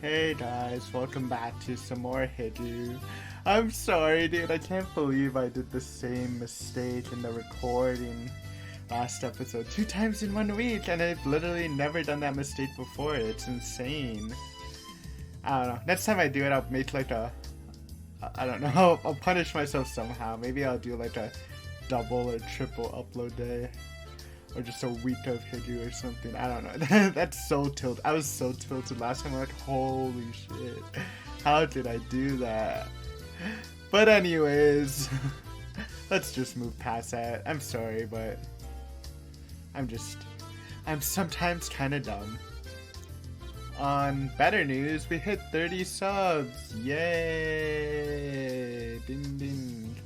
Hey guys, welcome back to some more Hidu. I'm sorry dude, I can't believe I did the same mistake in the recording last episode 2 times in 1 week, and I've literally never done that mistake before. It's insane. I don't know. Next time I do it, I'll make like a... I don't know, I'll punish myself somehow. Maybe I'll do like a double or triple upload day. Or just a week of Hidu or something. I don't know. That's so tilted. I was so tilted last time. I'm like, holy shit. How did I do that? But anyways, let's just move past that. I'm sorry, but I'm sometimes kind of dumb. On better news, we hit 30 subs. Yay! Ding ding.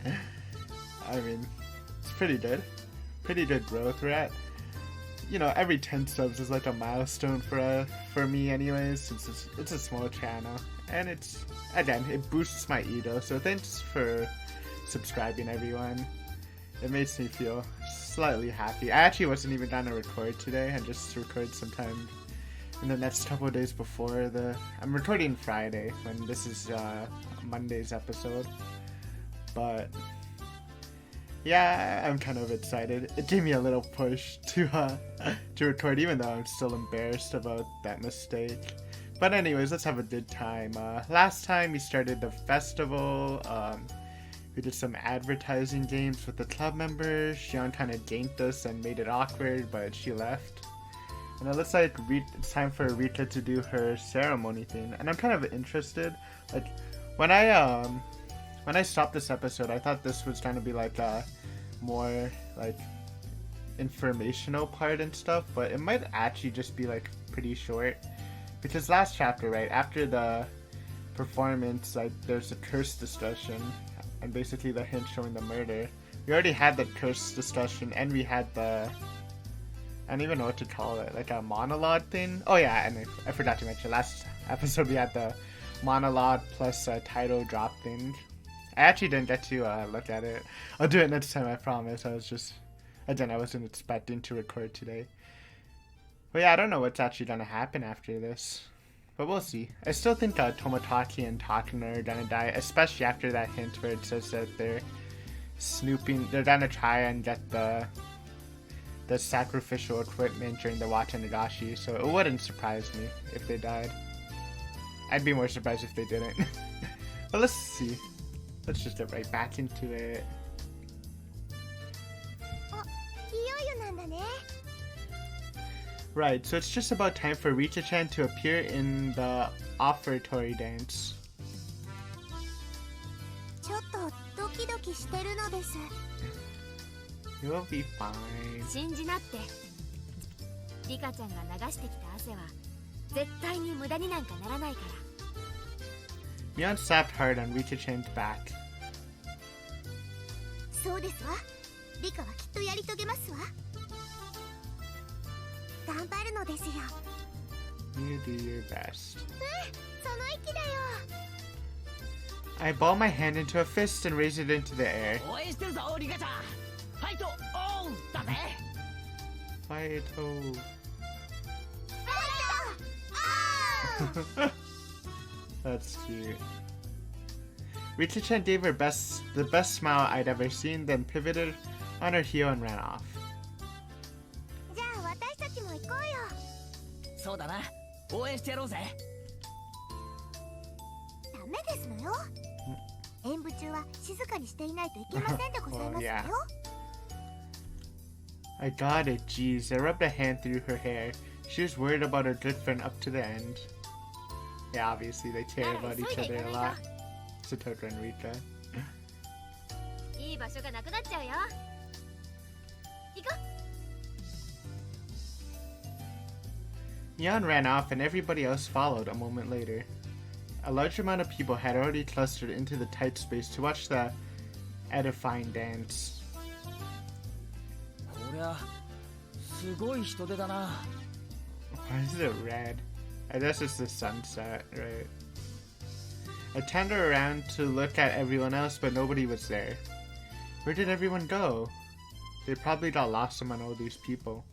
I mean, it's pretty good. Pretty good growth. We're at, every 10 subs is like a milestone for me anyways, since it's a small channel, and it boosts my ego, so thanks for subscribing everyone. It makes me feel slightly happy. I actually wasn't even gonna record today. I just record sometime in the next couple of days before I'm recording Friday when this is Monday's episode, but yeah, I'm kind of excited. It gave me a little push to record, even though I'm still embarrassed about that mistake. But anyways, let's have a good time. Last time we started the festival. We did some advertising games with the club members. Xion kind of ganked us and made it awkward, but she left. And it looks like it's time for Rika to do her ceremony thing. And I'm kind of interested. Like, when I stopped this episode, I thought this was going to be like a more like informational part and stuff, but it might actually just be like pretty short, because last chapter, right after the performance, like there's a curse discussion and basically the hint showing the murder. We already had the curse discussion, and we had I don't even know what to call it, like a monologue thing. Oh yeah, and I forgot to mention, last episode we had the monologue plus a title drop thing. I actually didn't get to look at it. I'll do it next time, I promise. I wasn't expecting to record today. But yeah, I don't know what's actually gonna happen after this, but we'll see. I still think Tomotaki and Takano are gonna die, especially after that hint where it says that they're snooping. They're gonna try and get the sacrificial equipment during the Watanagashi, so it wouldn't surprise me if they died. I'd be more surprised if they didn't. But let's see. Let's just get right back into it. Right, so it's just about time for Rita-chan to appear in the offertory dance. You'll be fine. Mion slapped hard on Rita-chan's back. You do your best. I ball my hand into a fist and raise it into the air. Fight-o. That's cute. Rita-chan gave her the best smile I'd ever seen, then pivoted on her heel and ran off. Oh, yeah. I got it, jeez. I rubbed a hand through her hair. She was worried about her good friend up to the end. Yeah, obviously they care about each other a lot. Satoka and Rika. Mion ran off and everybody else followed a moment later. A large amount of people had already clustered into the tight space to watch the edifying dance. Why is it red? I guess it's the sunset, right? I turned around to look at everyone else, but nobody was there. Where did everyone go? They probably got lost among all these people.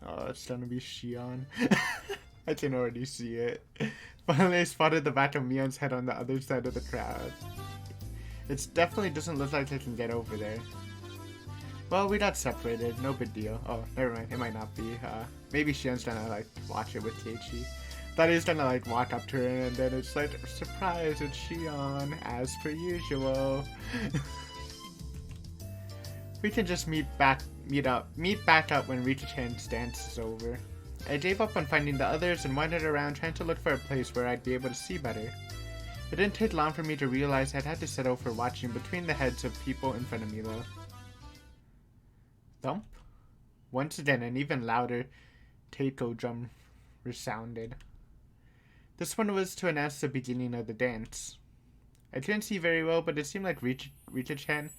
Oh, it's gonna be Shion. I can already see it. Finally, I spotted the back of Mion's head on the other side of the crowd. It definitely doesn't look like I can get over there. Well, we got separated. No big deal. Oh, never mind. It might not be. Maybe Shion's gonna, like, watch it with Keiichi. Thought he was gonna, like, walk up to her and then it's like, surprise, it's Shion, as per usual. We can just meet back up when Rita-chan's dance is over. I gave up on finding the others and wandered around trying to look for a place where I'd be able to see better. It didn't take long for me to realize I'd had to settle for watching between the heads of people in front of me though. Thump? Once again, an even louder taiko drum resounded. This one was to announce the beginning of the dance. I couldn't see very well, but it seemed like Rita-chan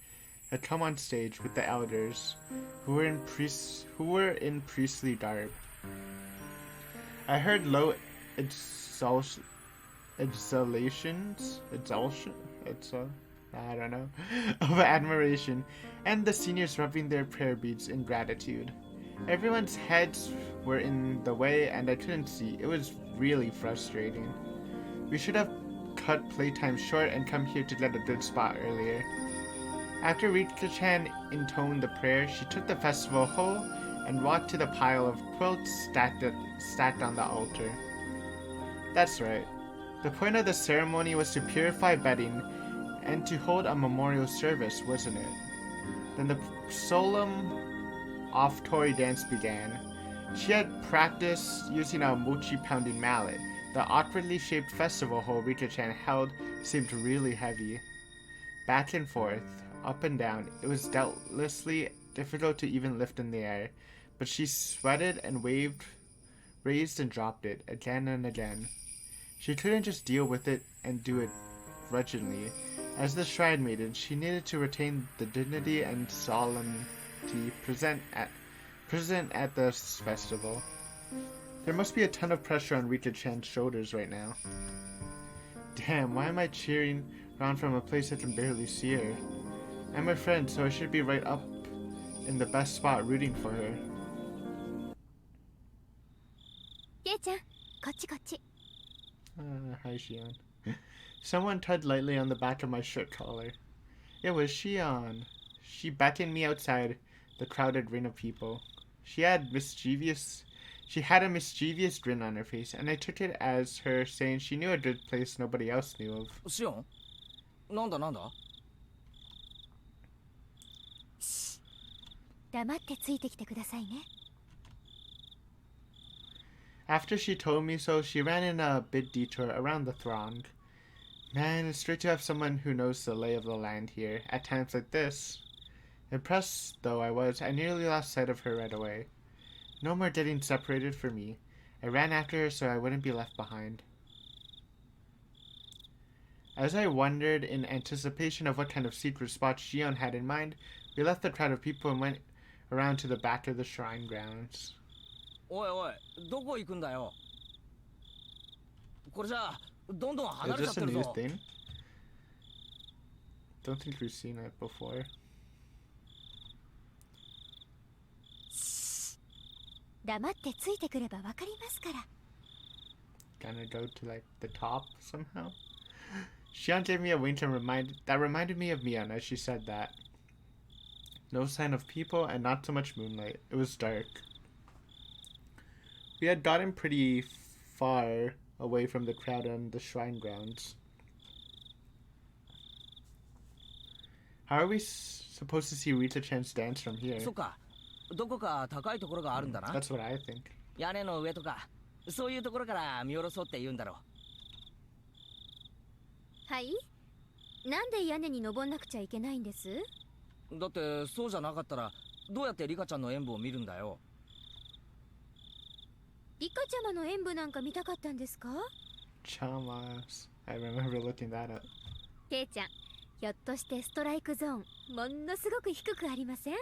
had come on stage with the elders, who were in priestly garb. I heard low exhalations, I don't know, of admiration, and the seniors rubbing their prayer beads in gratitude. Everyone's heads were in the way and I couldn't see. It was really frustrating. We should have cut playtime short and come here to get a good spot earlier. After Rita-chan intoned the prayer, she took the festival hoe and walked to the pile of quilts stacked on the altar. That's right. The point of the ceremony was to purify bedding and to hold a memorial service, wasn't it? Then the solemn offertory dance began. She had practiced using a mochi-pounding mallet. The awkwardly shaped festival hoe Rita-chan held seemed really heavy. Back and forth, up and down, it was doubtlessly difficult to even lift in the air, but she sweated and raised and dropped it, again and again. She couldn't just deal with it and do it grudgingly. As the shrine maiden, she needed to retain the dignity and solemnity present at this festival. There must be a ton of pressure on Rita-chan's shoulders right now. Damn, why am I cheering around from a place I can barely see her? I'm her friend, so I should be right up in the best spot rooting for her. Kei-chan, kochi. Hi, Shion. Someone tugged lightly on the back of my shirt collar. It was Shion. She beckoned me outside the crowded ring of people. She had a mischievous grin on her face, and I took it as her saying she knew a good place nobody else knew of. Shion? Nanda? 黙ってついてきてくださいね。 After she told me so, she ran in a big detour around the throng. Man, it's great to have someone who knows the lay of the land here, at times like this. Impressed though I was, I nearly lost sight of her right away. No more getting separated for me. I ran after her so I wouldn't be left behind. As I wondered in anticipation of what kind of secret spot Shion had in mind, we left the crowd of people and went around to the back of the shrine grounds. おい、どこ行くんだよ。これじゃどんどん Is 離れちゃ this って a る new ぞ。 thing? Don't think we've seen it before. 黙ってついてくればわかりますから。 Gonna go to like the top somehow? Shion gave me a wink and reminded me of Mion as she said that. No sign of people and not so much moonlight. It was dark. We had gotten pretty far away from the crowd on the shrine grounds. How are we supposed to see Rita-chan's dance from here? そっか。どこか高いところがあるんだな。 That's what I think. 屋根の上とか、そういうところから見下ろそうって言うんだろはい？なんで屋根に登んなくちゃいけないんです？う。だってそうじゃなかったら、どうやってリカちゃんの演舞を見るんだよ。リカちゃまの演舞なんか見たかったんですか？ Chamas. I remember looking that up. ケイちゃん、ひょっとしてストライクゾーン、ものすごく低くありません？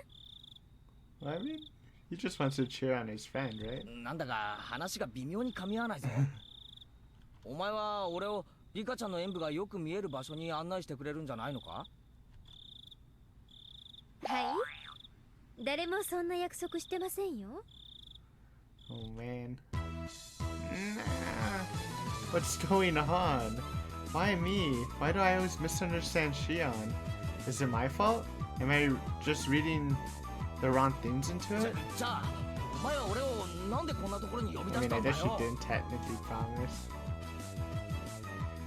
Well, I mean, he just wants to cheer on his friend, right? なんだか話が微妙に噛み合わないぞ。お前は俺をリカちゃんの演舞がよく見える場所に案内してくれるんじゃないのか？はい？誰もそんな約束してませんよ。Oh man. Nah. What's going on? Why me? Why do I always misunderstand Shion? Is it my fault? Am I just reading the wrong things into it? じゃあお前は俺をなんでこんなところに呼び出 I し mean, た I んだ guess she よ didn't technically promise.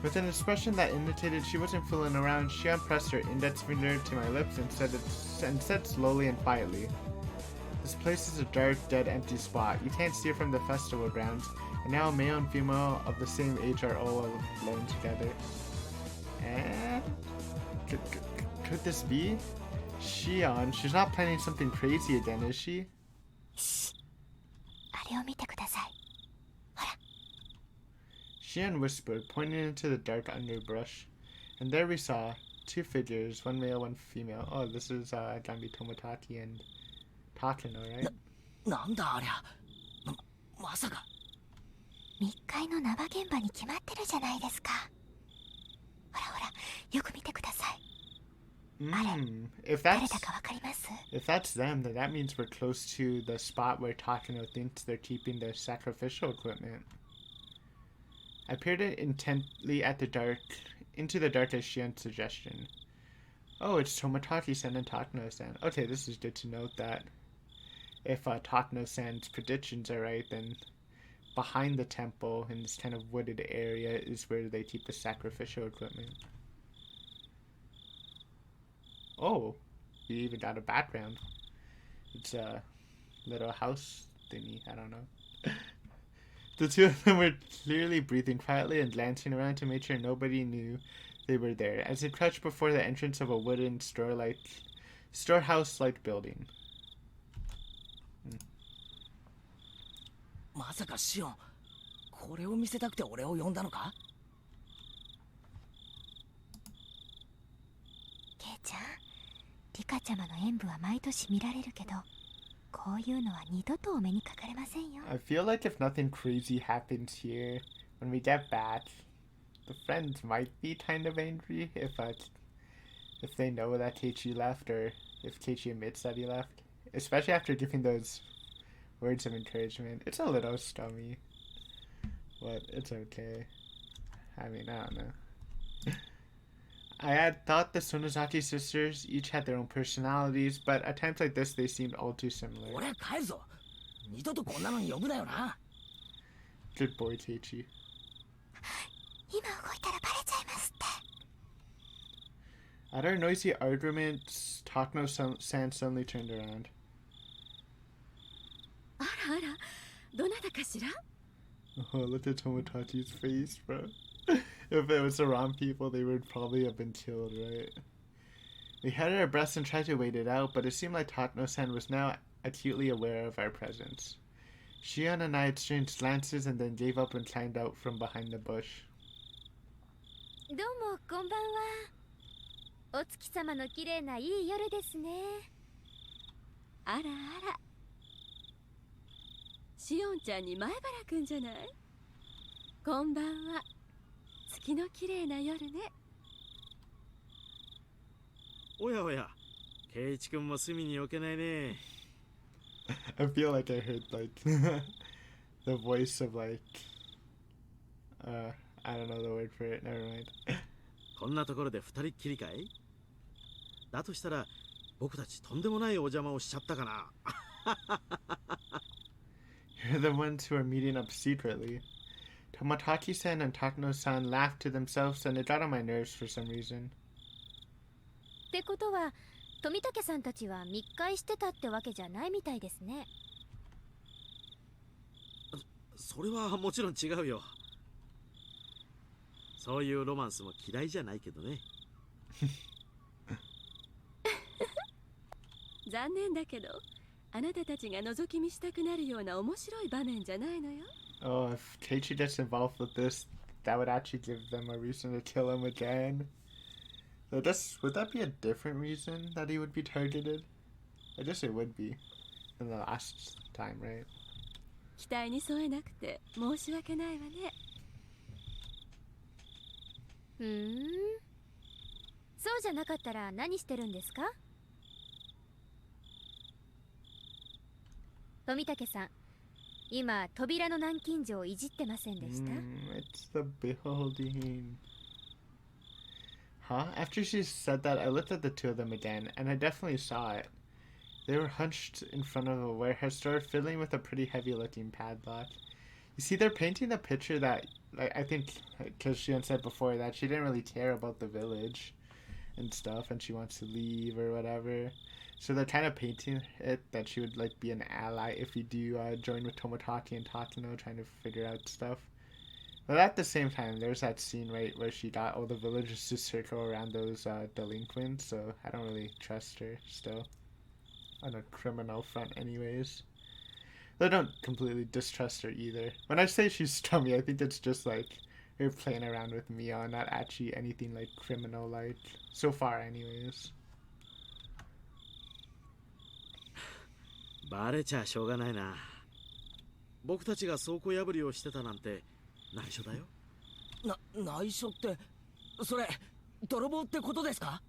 With an expression that indicated she wasn't fooling around, Shion pressed her index finger to my lips and said slowly and quietly, "This place is a dark, dead, empty spot. You can't see it from the festival grounds, and now a male and female of the same age are all alone together." And could this be? Shion, she's not planning something crazy again, is she? あれを見てください。 Shion whispered, pointing into the dark underbrush. And there we saw two figures, one male, one female. Oh, this is Gambi Tomotachi and Takano, right? なんだありゃまさか密会の縄現場に決まってるじゃないですか。ほらほら、よく見てください。If 誰だかわかります？ that's them, then that means we're close to the spot where Takano thinks they're keeping their sacrificial equipment. I peered intently at into the dark as Shion's suggestion. Oh, it's Tomotachi-san and Takano-san. Okay, this is good to note that if Takano-san's predictions are right, then behind the temple in this kind of wooded area is where they keep the sacrificial equipment. Oh, we even got a background. It's a little house thingy, I don't know. The two of them were clearly breathing quietly and glancing around to make sure nobody knew they were there, as they crouched before the entrance of a wooden storehouse-like building. まさかシオンこれを見せたくて俺を呼んだのかケイちゃん、リカちゃまの演舞は毎年見られるけど、こういうのは二度とお目にかかれませんよ。 I feel like if nothing crazy happens here, when we get back, the friends might be kind of angry if they know that Keiichi left, or if Keiichi admits that he left. Especially after giving those words of encouragement. It's a little stummy, but it's okay. I mean, I don't know. I had thought the Sonozaki sisters each had their own personalities, but at times like this they seemed all too similar. 俺は帰るぞ二度とこんなのに呼ぶなよな Good boy, Keiichi. 今動いたらバレちゃいますって。 At our noisy arguments, Takano-san suddenly turned around. あらあら、どなたかしら？ Oh, look at Tomotachi's face, bro. If it was the wrong people, they would probably have been killed, right? We held our breaths and tried to wait it out, but it seemed like Takano-san was now acutely aware of our presence. Shion and I exchanged glances and then gave up and climbed out from behind the bush. どうもこんばんは。お月様の綺麗ないい夜ですね。あらあら。シオンちゃんに前原くんじゃない。こんばんは。月の綺麗な夜ね。おやおや、ケイイチ君も隅に置けないね。I feel like I heard like the voice of like I don't know the word for it. Never mind. こんなところで二人っきりかい？だとしたら僕たちとんでもないお邪魔をしちゃったかな。You're the ones who are meeting up secretly. Tomotachi-san and Takano-san laughed to themselves and it got on my nerves for some reason. ってことは、富武さんたちは密会してたってわけじゃないみたいですね。それはもちろん違うよ。そういうロマンスも嫌いじゃないけどね。残念だけど、あなたたちが覗き見したくなるような面白い場面じゃないのよ。Oh, if Keiichi gets involved with this, that would actually give them a reason to kill him again. So would that be a different reason that he would be targeted? I guess it would be than the last time, right? 期待に添えなくて申し訳ないわね。そうじゃなかったら何してるんですか？富武さん、今扉の南京錠をいじってませんでした？ It's the beholding. Huh? After she said that, I looked at the two of them again, and I definitely saw it. They were hunched in front of a warehouse door, fiddling with a pretty heavy-looking padlock. You see, they're painting a picture that, like, I think, because she had said before that she didn't really care about the village and stuff, and she wants to leave or whatever. So they're kind of painting it that she would like be an ally if you do join with Tomotaki and Takano, trying to figure out stuff. But at the same time, there's that scene right where she got all the villagers to circle around those delinquents, so I don't really trust her still on a criminal front anyways. I don't completely distrust her either. When I say she's scummy, I think it's just like her playing around with Mia, not actually anything like criminal like, so far anyways. バレちゃしょうがないな。僕たちが倉庫破りをしてたなんて内緒だよ。内緒って、それ泥棒ってことですか？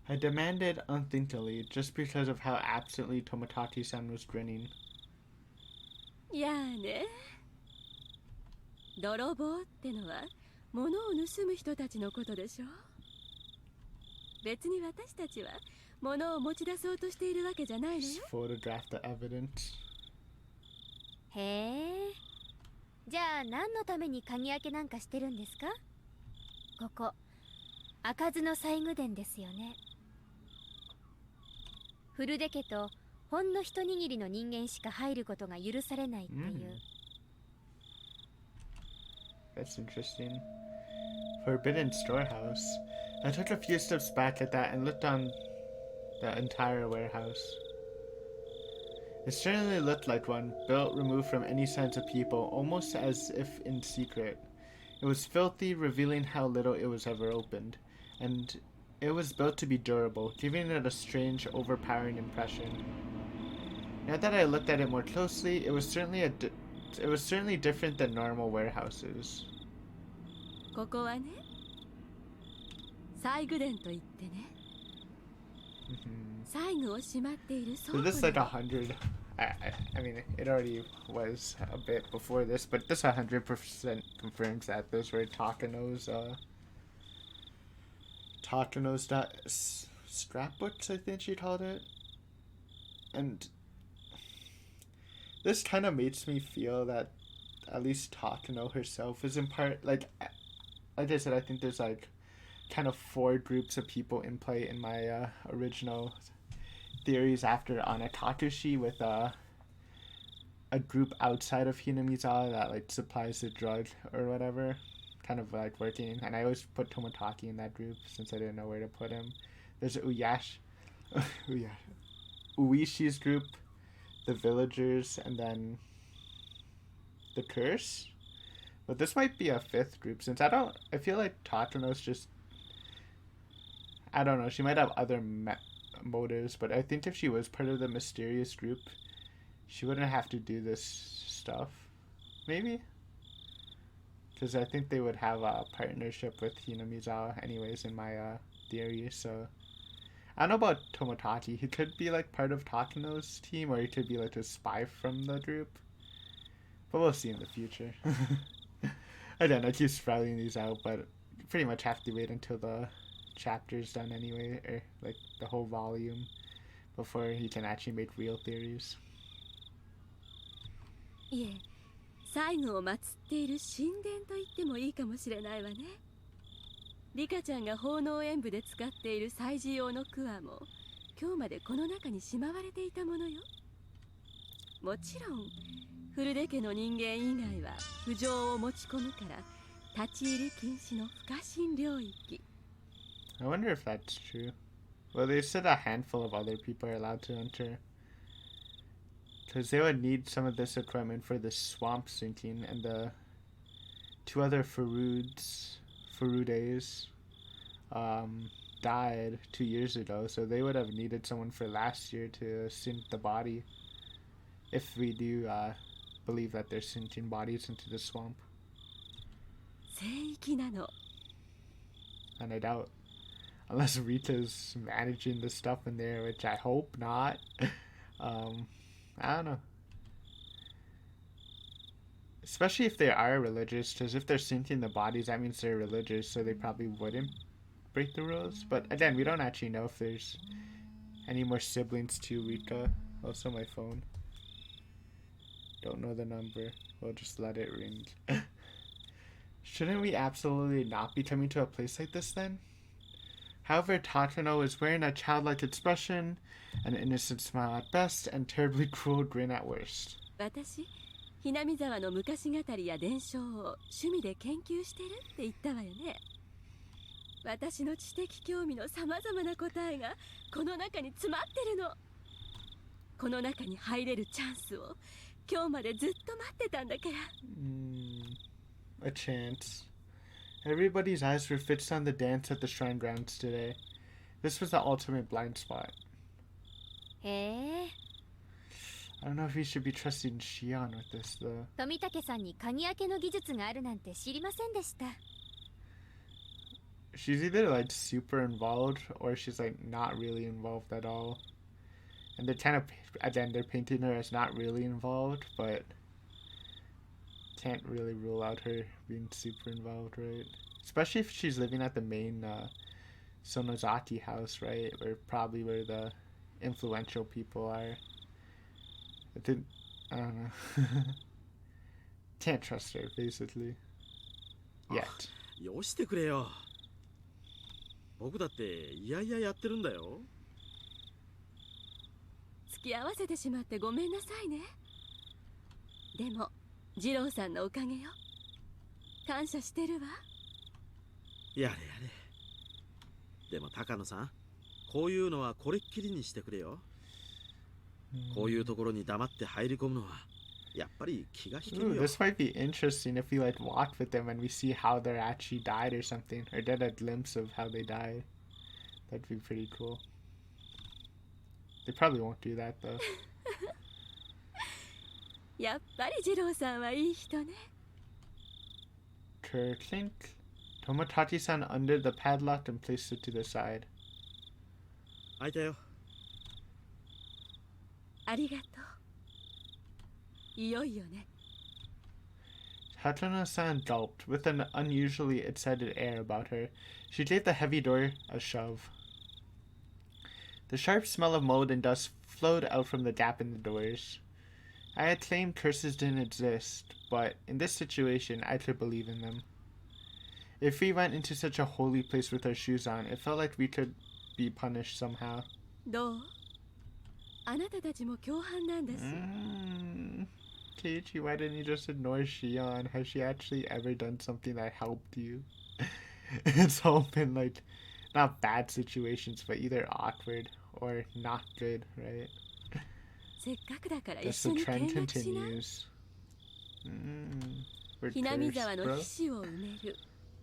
I demanded unthinkingly, just because of how absently Tomotaki-san was grinning. やあね。泥棒ってのは物を盗む人たちのことでしょ。別に私たちは物を持ち出そうとしているわけじゃないのよ。 Just photographed the evidence. へえ。じゃあ何のために鍵開けなんかしてるんですか？ここ開かずの西宮殿ですよね。古出家とほんの一握りの人間しか入ることが許されないっていう。That's interesting. Forbidden storehouse. I took a few steps back at that and looked on the entire warehouse. It certainly looked like one, built removed from any signs of people, almost as if in secret. It was filthy, revealing how little it was ever opened, and it was built to be durable, giving it a strange, overpowering impression. Now that I looked at it more closely, it was certainly different than normal warehouses. ここはね、西宮殿といってね。西宮をしまっている倉 So 庫 this is like 100. I mean, it already was a bit before this, but this 100% confirms that those were Takano's scrapbooks, I think she called it. And this kind of makes me feel that at least Takano herself is in part, like I said, I think there's like kind of 4 groups of people in play in my original theories after Anatakashi, with a group outside of Hinamizawa that like supplies the drug or whatever, kind of like working. And I always put Tomotaki in that group since I didn't know where to put him. There's Uishi's group, the villagers, and then the curse. But this might be a 5th group, since I feel like Takano's just, I don't know, she might have other motives, but I think if she was part of the mysterious group, she wouldn't have to do this stuff. Maybe? Because I think they would have a partnership with Hinamizawa anyways in my theory, so... I don't know about Tomotaki. He could be like part of Takano's team, or he could be like a spy from the group. But we'll see in the future. Again, I keep sprouting these out, but you pretty much have to wait until the chapter's done anyway, or like the whole volume, before you can actually make real theories. いえ、西宮を祀っている神殿と言ってもいいかもしれないわね。リカちゃんが奉納演舞で使っている祭事用のクワも今日までこの中にしまわれていたものよ。もちろん古出家の人間以外は不浄を持ち込むから立ち入り禁止の不可侵領域。 I wonder if that's true. Well, they said a handful of other people are allowed to enter. Because they would need some of this equipment for the swamp sinking, and the 2 other Furudes died 2 years ago, so they would have needed someone for last year to sink the body. If we do believe that they're sinking bodies into the swamp. 聖域なの。 And I doubt. Unless Rita's managing the stuff in there, which I hope not. I don't know. Especially if they are religious, because if they're sinking the bodies, that means they're religious, so they probably wouldn't break the rules. But again, we don't actually know if there's any more siblings to Rika. Also my phone. Don't know the number. We'll just let it ring. Shouldn't we absolutely not be coming to a place like this then? However, Takano is wearing a childlike expression, an innocent smile at best, and terribly cruel grin at worst. 私ひなみ沢の昔語りや伝承を趣味で研究してるって言ったわよね。私の知的興味のさまざまな答えがこの中に詰まってるの。この中に入れるチャンスを今日までずっと待ってたんだから。A chance. Everybody's eyes were fixed on the dance at the shrine grounds today. This was the ultimate blind spot. へえ。 I don't know if we should be trusting Shion with this though. 富武さんに鍵開けの技術があるなんて知りませんでした。She's either like super involved or she's like not really involved at all. And they're kind of, again, they're painting her as not really involved, but can't really rule out her being super involved, right? Especially if she's living at the main Sonozaki house, right? Or probably where the influential people are. I don't know. Can't trust her, basically. Yet. よしてくれよ。僕だっていやいややってるんだよ。付き合わせてしまってごめんなさいね。でも二郎さんのおかげよ。感謝してるわ。やれやれ。でも高野さん、こういうのはこれっきりにしてくれよ。こういうところに黙って入り込むのはやっぱり気が引ける Ooh, よ。 this might be interesting if we like walk with them and we see how they're actually died or something, or get a glimpse of how they died. That'd be pretty cool. They probably won't do that though. やっぱり二郎さんはいい人ね。 Clink. Tomotachi-san undid the padlock and placed it to the side. 開いたよ。ありがとう。いよいよね。Hatano-san gulped, with an unusually excited air about her. She gave the heavy door a shove. The sharp smell of mold and dust flowed out from the gap in the doors. I had claimed curses didn't exist, but in this situation, I could believe in them. If we went into such a holy place with our shoes on, it felt like we could be punished somehow. どう？あなたたちも共犯なんです。Keiichi, why didn't you just ignore Shion? Has she actually ever done something that helped you? It's all been like, not bad situations, but either awkward or not good, right? せっかくだから一 Guess 緒 the に trend 見学しな。 continues. We're ひなみ cursed, 沢の bro. 皮脂を埋める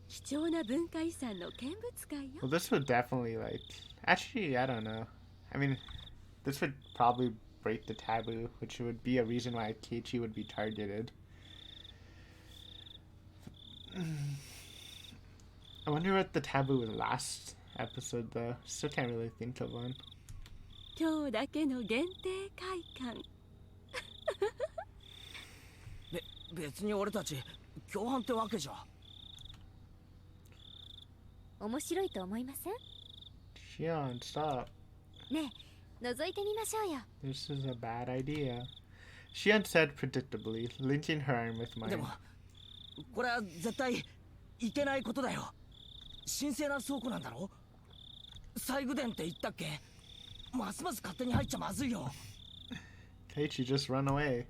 貴重な文化遺産の見物会よ。 Well, this would definitely like. Actually, I don't know. I mean, this would probably break the taboo, which would be a reason why Keiichi would be targeted. I wonder what the taboo was last episode, though. Still can't really think of one. 今日だけの限定会館。別に俺たち共犯ってわけじゃ。面白いと思いません？ Shion, stop. ねえ、覗いてみましょうよ。 This is a bad idea. Shion said predictably, linking her arm with で mine. もこれは絶対いけないことだよ。神聖な倉庫なんだろ。西宮殿って言ったっけ。ますます勝手に入っちゃまずいよ。 Keiichi, just run away.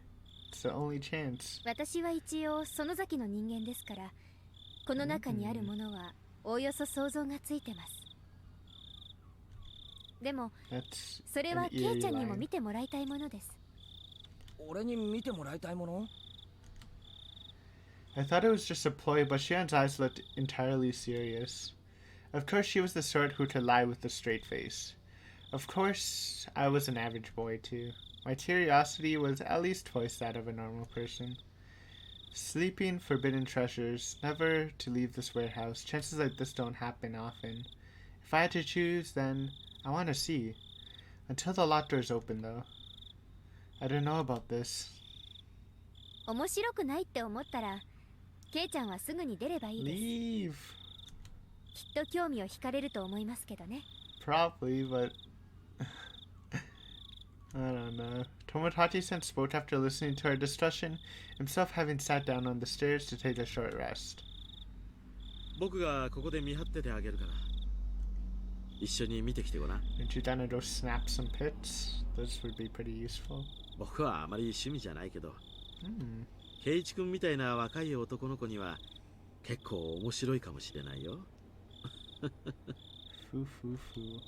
It's the only chance. 私は一応園崎の人間ですから、この中にあるものはおおよそ想像がついてます。でも That's それは an ケイ eerie ちゃんにも line. 見てもらいたいものです。俺に見てもらいたいもの。 I thought it was just a ploy, but Shion's eyes looked entirely serious. Of course, she was the sort who could lie with a straight face. Of course, I was an average boy, too. My curiosity was at least twice that of a normal person. Sleeping forbidden treasures, never to leave this warehouse. Chances like this don't happen often. If I had to choose, then I want to see. Until the locked door's open, though. I don't know about this. 面白くないって思ったらケイちゃんはすぐに出ればいいです。 Leave. きっと興味を惹かれると思いますけどね。 Probably, but I don't know. Tomodachi-san spoke after listening to our discussion, himself having sat down on the stairs to take a short rest. 僕がここで見張っててあげるから一緒に見てきてごらん。 Aren't you down to go snap some pits? Those would be pretty useful. 僕はあまり趣味じゃないけど、 Hmm. ケイイチ君みたいな若い男の子には結構面白いかもしれないよ。Foo foo foo.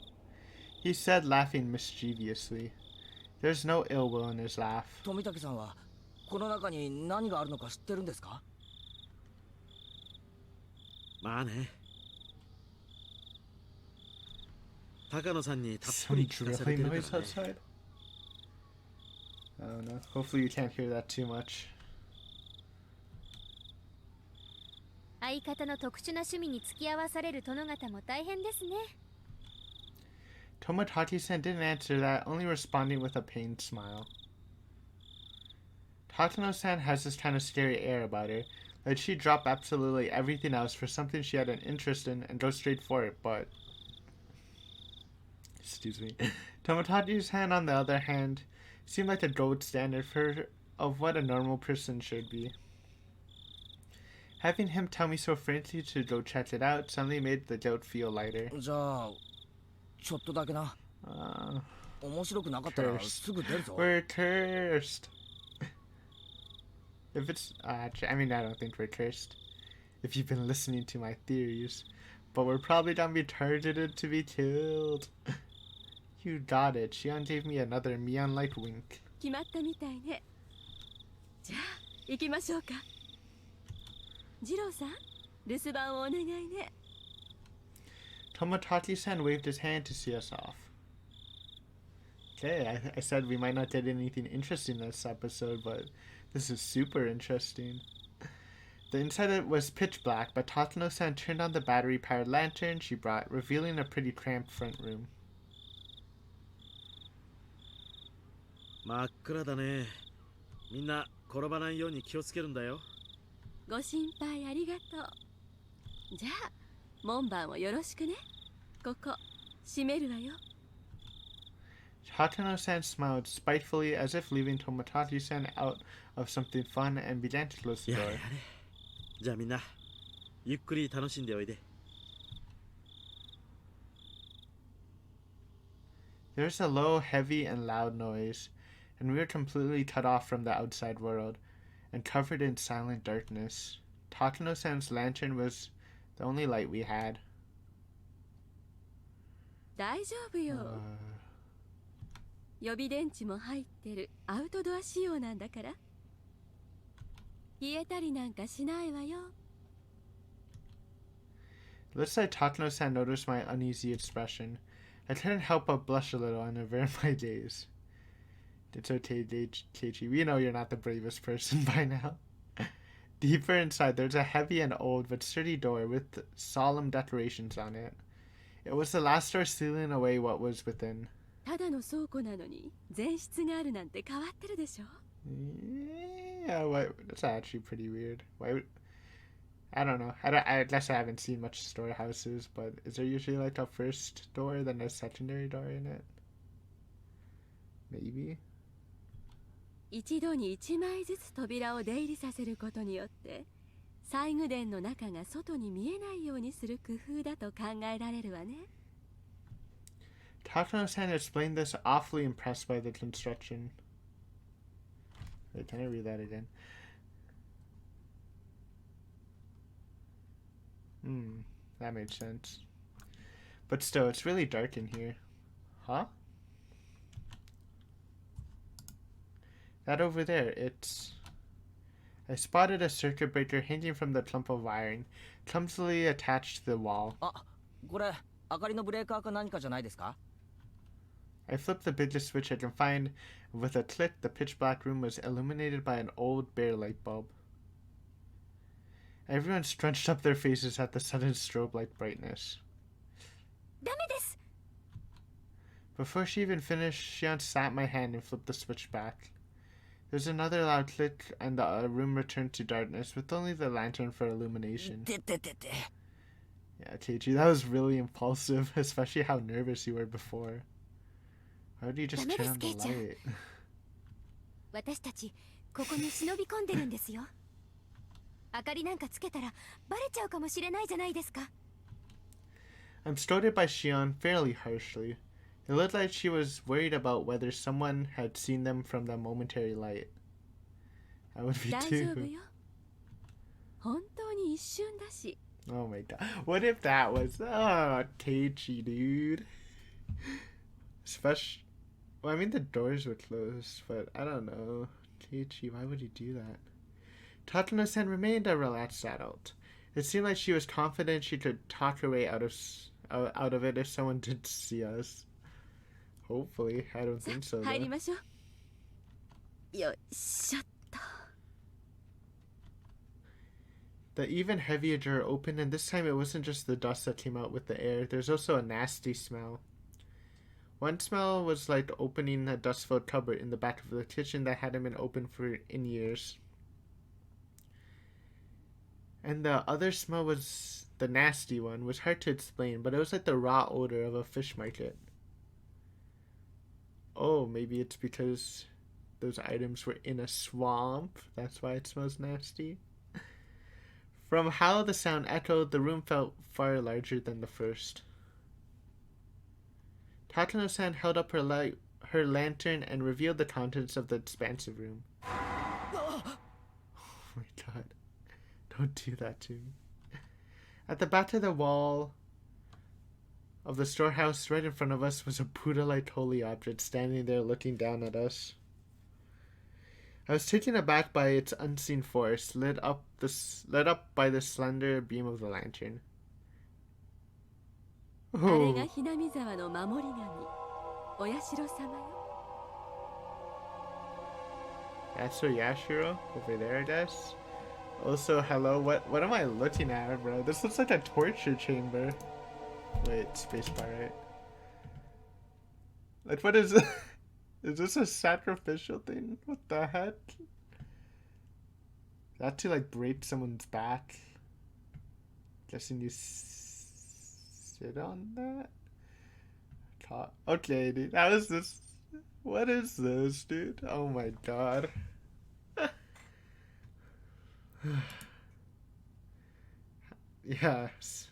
He said, laughing mischievously. There's no ill will in his laugh. 富武さんはこの中に何があるのか知ってるんですか？まあね。高野さんにたっぷ Some り聞かされ drilling てる noise からね。 outside. I don't know. Hopefully you can't hear that too much. 相方の特殊な趣味に付き合わされる殿方も大変ですね。 Tomodachi-san didn't answer that, only responding with a pained smile. Takano-san has this kind of scary air about her, like she'd drop absolutely everything else for something she had an interest in and go straight for it, but... Excuse me. Tomodachi-san, on the other hand, seemed like the gold standard of what a normal person should be. Having him tell me so frankly to go check it out suddenly made the guilt feel lighter. じゃあちょっとだけな。面白くなかったらすぐ出るぞ。 We're cursed. If it's, I mean, I don't think we're cursed. If you've been listening to my theories, but we're probably gonna be targeted to be killed. You got it. Shion gave me another Mion-like wink. 決まったみたいね。じゃあ行きましょうか。次郎さん、留守番をお願いね。 Tomodachi-san waved his hand to see us off. Okay, I said we might not get anything interesting this episode, but this is super interesting. The inside was pitch black, but Tatano-san turned on the battery-powered lantern she brought, revealing a pretty cramped front room. 真っ暗だね。みんな転ばないように気をつけるんだよ。ご心配ありがとう。じゃあ門番をよろしくね。ここ閉めるわよ。 Tatano-san smiled spitefully as if leaving Tomodachi-san out of something fun and began to close the やれ door. やれ。じゃあみんなゆっくり楽しんでおいで。 There's a low, heavy, and loud noise, and we were completely cut off from the outside world and covered in silent darkness. Tatano-san's lantern was the only light we had. 大丈夫よ。予備電池も入ってるアウトドア仕様なんだから。冷えたりなんかしないわよ。 Looks like Tatano-san noticed my uneasy expression. I couldn't help but blush a little and avert my gaze. It's okay, Keiichi. We know you're not the bravest person by now. Deeper inside, there's a heavy and old but sturdy door with solemn decorations on it. It was the last door sealing away what was within. ただの倉庫なのに前室があるなんて変わってるでしょ。 Yeah, that's actually pretty weird. Why would... I don't know. I guess I haven't seen much storehouses, but is there usually like a first door, then a secondary door in it? Maybe? 一度に1枚ずつ扉を出入りさせることによって西宮殿の中が外に見えないようにする工夫だと考えられるわね。 Takano-san explained this, awfully impressed by the construction. Wait, can I read that again? That made sense. But still, it's really dark in here. Huh? That over there, it's... I spotted a circuit breaker hanging from the clump of wiring, clumsily attached to the wall. あ、これ明かりのブレーカーか何かじゃないですか？ I flipped the biggest switch I can find, and with a click, the pitch-black room was illuminated by an old bare light bulb. Everyone scrunched up their faces at the sudden strobe-like brightness. ダメです。 Before she even finished, she unslapped my hand and flipped the switch back. There's another loud click, and the room returned to darkness with only the lantern for illumination. てってって。 Yeah, Teichi, that was really impulsive, especially how nervous you were before. Why would you just turn on the light? 私たちここに忍び込んでるんですよ。明かりなんかつけたらバレちゃうかもしれないじゃないですか。I'm scolded by Shion fairly harshly. It looked like she was worried about whether someone had seen them from the momentary light. I would be 大丈夫 too. よ。本当に一瞬だし。 Oh my god. What if that was... Oh, Teichi, dude. Especially... Well, I mean, the doors were closed, but I don't know. Teichi, why would you do that? Tatano-san remained a relaxed adult. It seemed like she was confident she could talk her way out of it if someone did see us. Hopefully. I don't think so, 入り though. ましょう。よいしょっと。 The even heavier drawer opened, and this time it wasn't just the dust that came out with the air. There's also a nasty smell. One smell was like opening a dust-filled cupboard in the back of the kitchen that hadn't been opened in years. And the other smell was the nasty one, was hard to explain, but it was like the raw odor of a fish market. Oh, maybe it's because those items were in a swamp. That's why it smells nasty. From how the sound echoed, the room felt far larger than the first. Tatano-san held up her lantern and revealed the contents of the expansive room. Oh my god. Don't do that to me. At the back of the wall of the storehouse, right in front of us, was a Buddha-like holy object standing there looking down at us. I was taken aback by its unseen force, lit up by the slender beam of the lantern. あれが Oh, ひなみ沢の守り神、お社様よ。 that's Yashiro over there, I guess. Also, hello. What am I looking at, bro? This looks like a torture chamber. Wait, spacebar, right? Like, what is? Is this a sacrificial thing? What the heck? That to like break someone's back. Guessing you sit on that. Okay, dude. How is this? What is this, dude? Oh my god. Yes.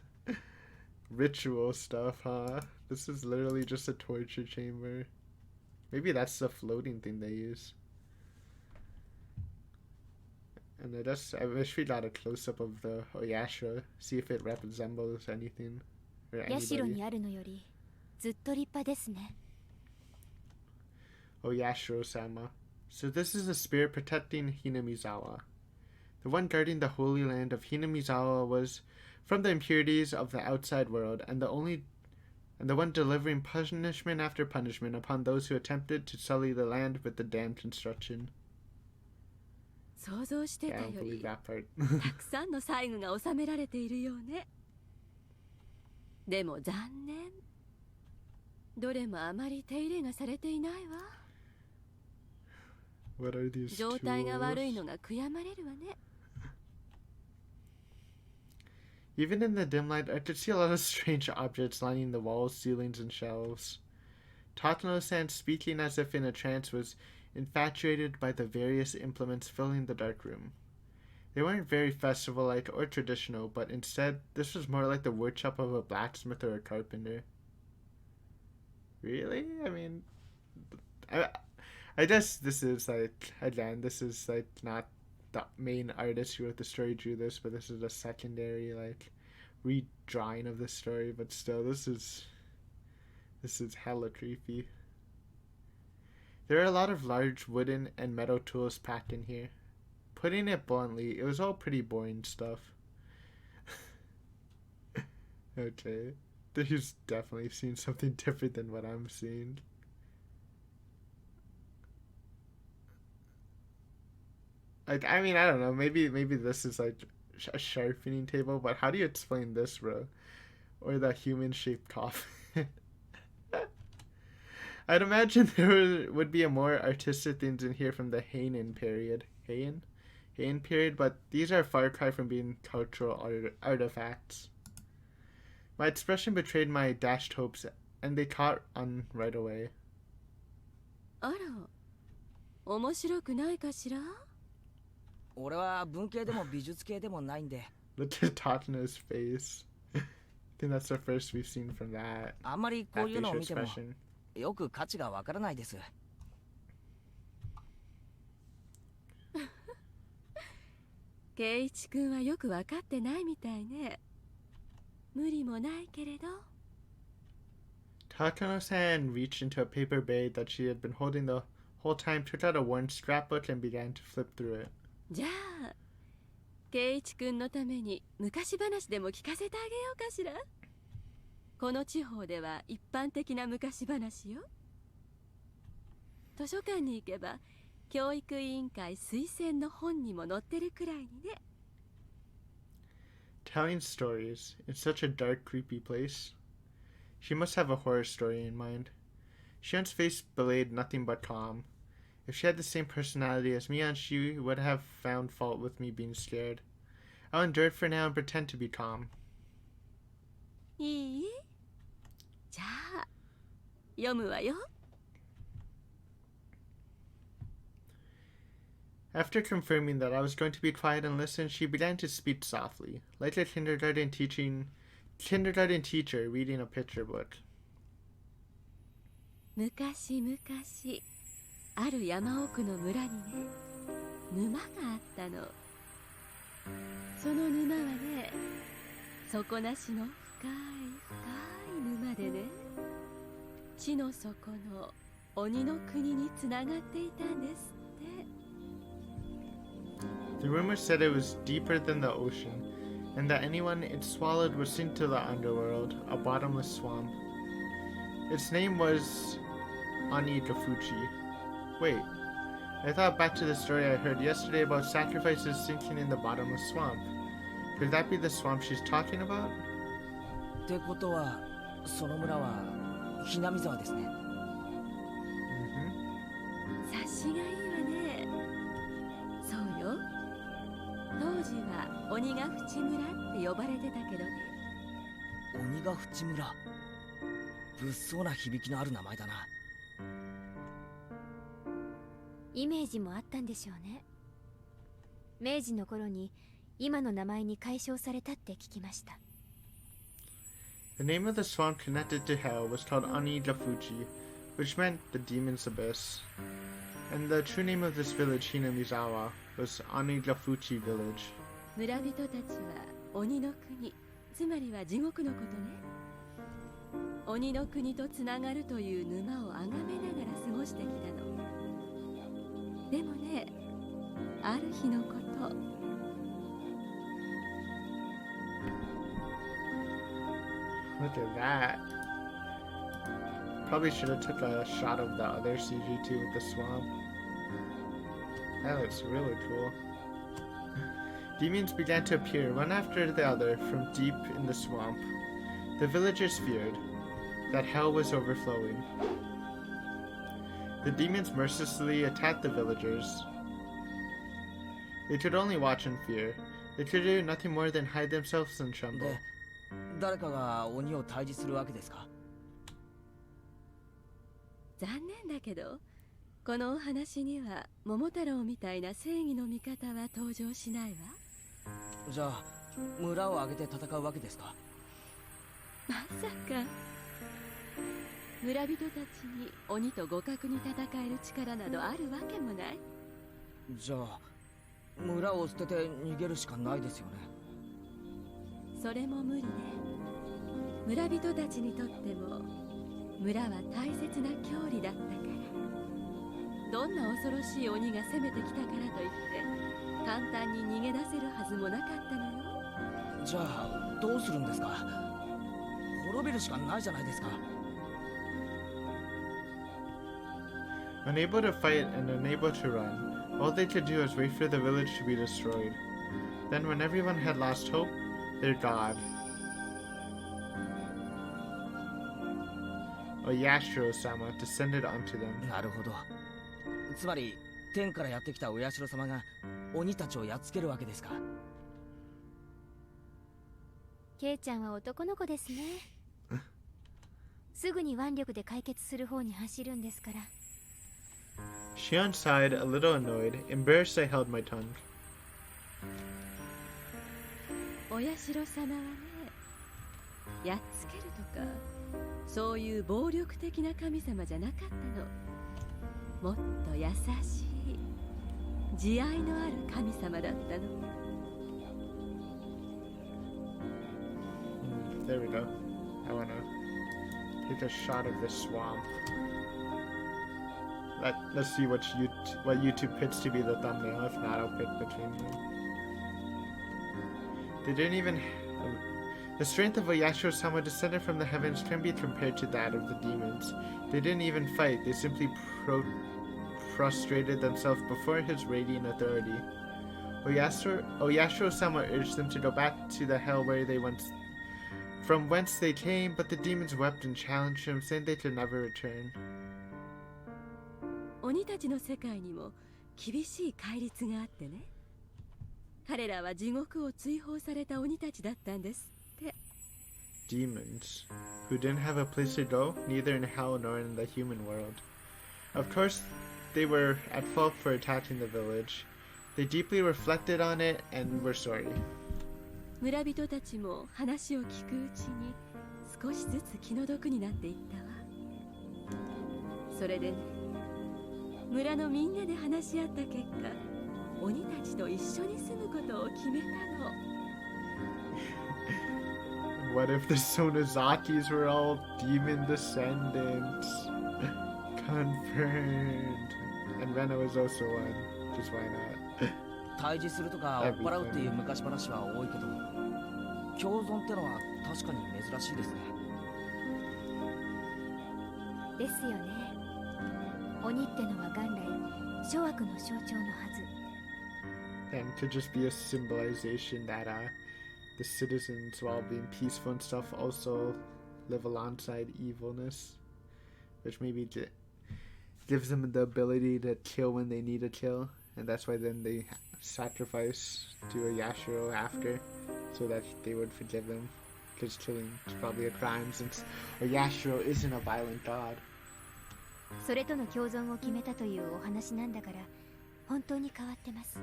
Ritual stuff, huh? This is literally just a torture chamber. Maybe that's the floating thing they use. And I wish we got a close-up of the Oyasha. See if it resembles anything. Or 社 anybody. にあるのよりずっと立派ですね。 Oyashiro-sama. So this is the spirit protecting Hinamizawa. The one guarding the holy land of Hinamizawa was from the impurities of the outside world, and the one delivering punishment after punishment upon those who attempted to sully the land with the dam construction. 想像して Yeah, た I よ don't り believe that part. たくさんの細具が収められているようね。でも残念。どれもあまり手入れがされていないわ。 What are these 状態が悪い tools? のが悔やまれるわね。 Even in the dim light, I could see a lot of strange objects lining the walls, ceilings, and shelves. Tatano-san, speaking as if in a trance, was infatuated by the various implements filling the dark room. They weren't very festival-like or traditional, but instead, this was more like the workshop of a blacksmith or a carpenter. Really? I mean, I guess this is like, again, this is like not the main artist who wrote the story drew this, but this is a secondary like redrawing of the story. But still, this is hella creepy. There are a lot of large wooden and metal tools packed in here. Putting it bluntly, it was all pretty boring stuff. Okay, he's definitely seen something different than what I'm seeing. Like, I mean, I don't know. Maybe this is like a sharpening table, but how do you explain this, bro? Or the human-shaped coffin? I'd imagine there would be a more artistic things in here from the Heian period. Heian period, but these are a far cry from being cultural artifacts. My expression betrayed my dashed hopes, and they caught on right away. あら、面白くないかしら？俺は文系でも美術系でもないんで、 Look at Tatsuno's face. I think that's the first we've seen from that. あんまりこ That ういうのを facial 見ても expression. よく価値がわからないです。圭一君はよくわかってないみたいね。無理もないけれど。Takano-san reached into a paper bag that she had been holding the whole time, took out a worn scrapbook, and began to flip through it. じゃあ、圭一君のために昔話でも聞かせてあげようかしら。この地方では一般的な昔話よ。図書館に行けば教育委員会推薦の本にも載ってるくらいにね。Telling stories in such a dark, creepy place. She must have a horror story in mind. Shion's face belayed nothing but calm. If she had the same personality as Mion, she would have found fault with me being scared. I'll endure it for now and pretend to be calm. いい？じゃあ、読むわよ。After confirming that I was going to be quiet and listen, she began to speak softly, like a kindergarten teacher reading a picture book. 昔々、ある山奥の村にね、沼があったの。その沼はね、底なしの深い深い沼でね、地の底の鬼の国につながっていたんですって。The rumor said it was deeper than the ocean, and that anyone it swallowed would sink to the underworld, a bottomless swamp. Its name was Onigafuchi. Wait, I thought back to the story I heard yesterday about sacrifices sinking in the bottomless swamp. Could that be the swamp she's talking about? ってことは、その村はひなみ沢ですね。察しがいいわね。そうよ。当時は鬼ヶ淵村って呼ばれてたけどね。鬼ヶ淵村。物騒な響きのある名前だな。イメージもあったんでしょうね。明治の頃に今の名前に改称されたって聞きました。The name of the swamp connected to hell was called Onigafuchi, which meant the demon's abyss. And the true name of this village, Hinamizawa, was Onigafuchi Village. 村人たちは鬼の国、つまりは地獄のことね。鬼の国とつながるという沼を崇めながら過ごしてきたの。でもね、ある日のこと。Look at that. Probably should have took a shot of the other CG too with the swamp. That looks really cool. Demons began to appear one after the other from deep in the swamp. The villagers feared that hell was overflowing. The demons mercilessly attacked the villagers. They could only watch in fear. They could do nothing more than hide themselves and tremble. で、誰かが鬼を退治するわけですか？残念だけど、このお話には桃太郎みたいな正義の味方は登場しないわ。じゃあ、村を挙げて戦うわけですか？まさか。村人たちに鬼と互角に戦える力などあるわけもない。じゃあ、村を捨てて逃げるしかないですよね。それも無理ね。村人たちにとっても村は大切な郷里だったから。どんな恐ろしい鬼が攻めてきたからといって簡単に逃げ出せるはずもなかったのよ。じゃあ、どうするんですか？滅びるしかないじゃないですか。Unable to fight and unable to run, all they could do was wait for the village to be destroyed. Then, when everyone had lost hope, their god. Oyashiro-sama descended onto them. なるほど。つまり天からやってきたお社様が鬼たちをやっつけるわけですか。ケイちゃんは男の子ですね。すぐに腕力で解決する方に走るんですから。Shion sighed, a little annoyed. Embarrassed, I held my tongue. お社様はね、やっつけるとかそういう暴力的な神様じゃなかったの。もっと優しい慈愛のある神様だったの。There we go. I wanna take a shot of this swamp. Let's see what YouTube picks to be the thumbnail. If not, I'll pick between them. They didn't even... The strength of Oyashiro-sama descended from the heavens can be compared to that of the demons. They didn't even fight. They simply prostrated themselves before his radiant authority. Oyashiro-sama urged them to go back to the hell where they once... from whence they came, but the demons wept and challenged him, saying they could never return. 鬼たちの世界にも厳しい戒律があってね。彼らは地獄を追放された鬼たちだったんですって。Demons, who didn't have a place to go, neither in hell nor in the human world. Of course, they were at fault for attacking the village. They deeply reflected on it and were sorry. 村人たちも話を聞くうちに少しずつ気の毒になっていったわ。それでね、村のみんなで話し合った結果、鬼たちと一緒に住むことを決めたの。What if the Sonozakis were all demon descendants? Confirmed. And Rena was also one. Just why not? 退治するとか追っ払うっていう昔話は多いけど、共存ってのは確かに珍しいですね。ですよね。鬼ってのは元来諸悪の象徴のはず。And could just be a symbolization that the citizens, while being peaceful and stuff, also live alongside evilness, which maybe gives them the ability to kill when they need to kill, and that's why then they sacrifice to a Yashiro after, so that they would forgive them, because killing is probably a crime since a Yashiro isn't a violent god. それとの共存を決めたというお話なんだから、本当に変わってます。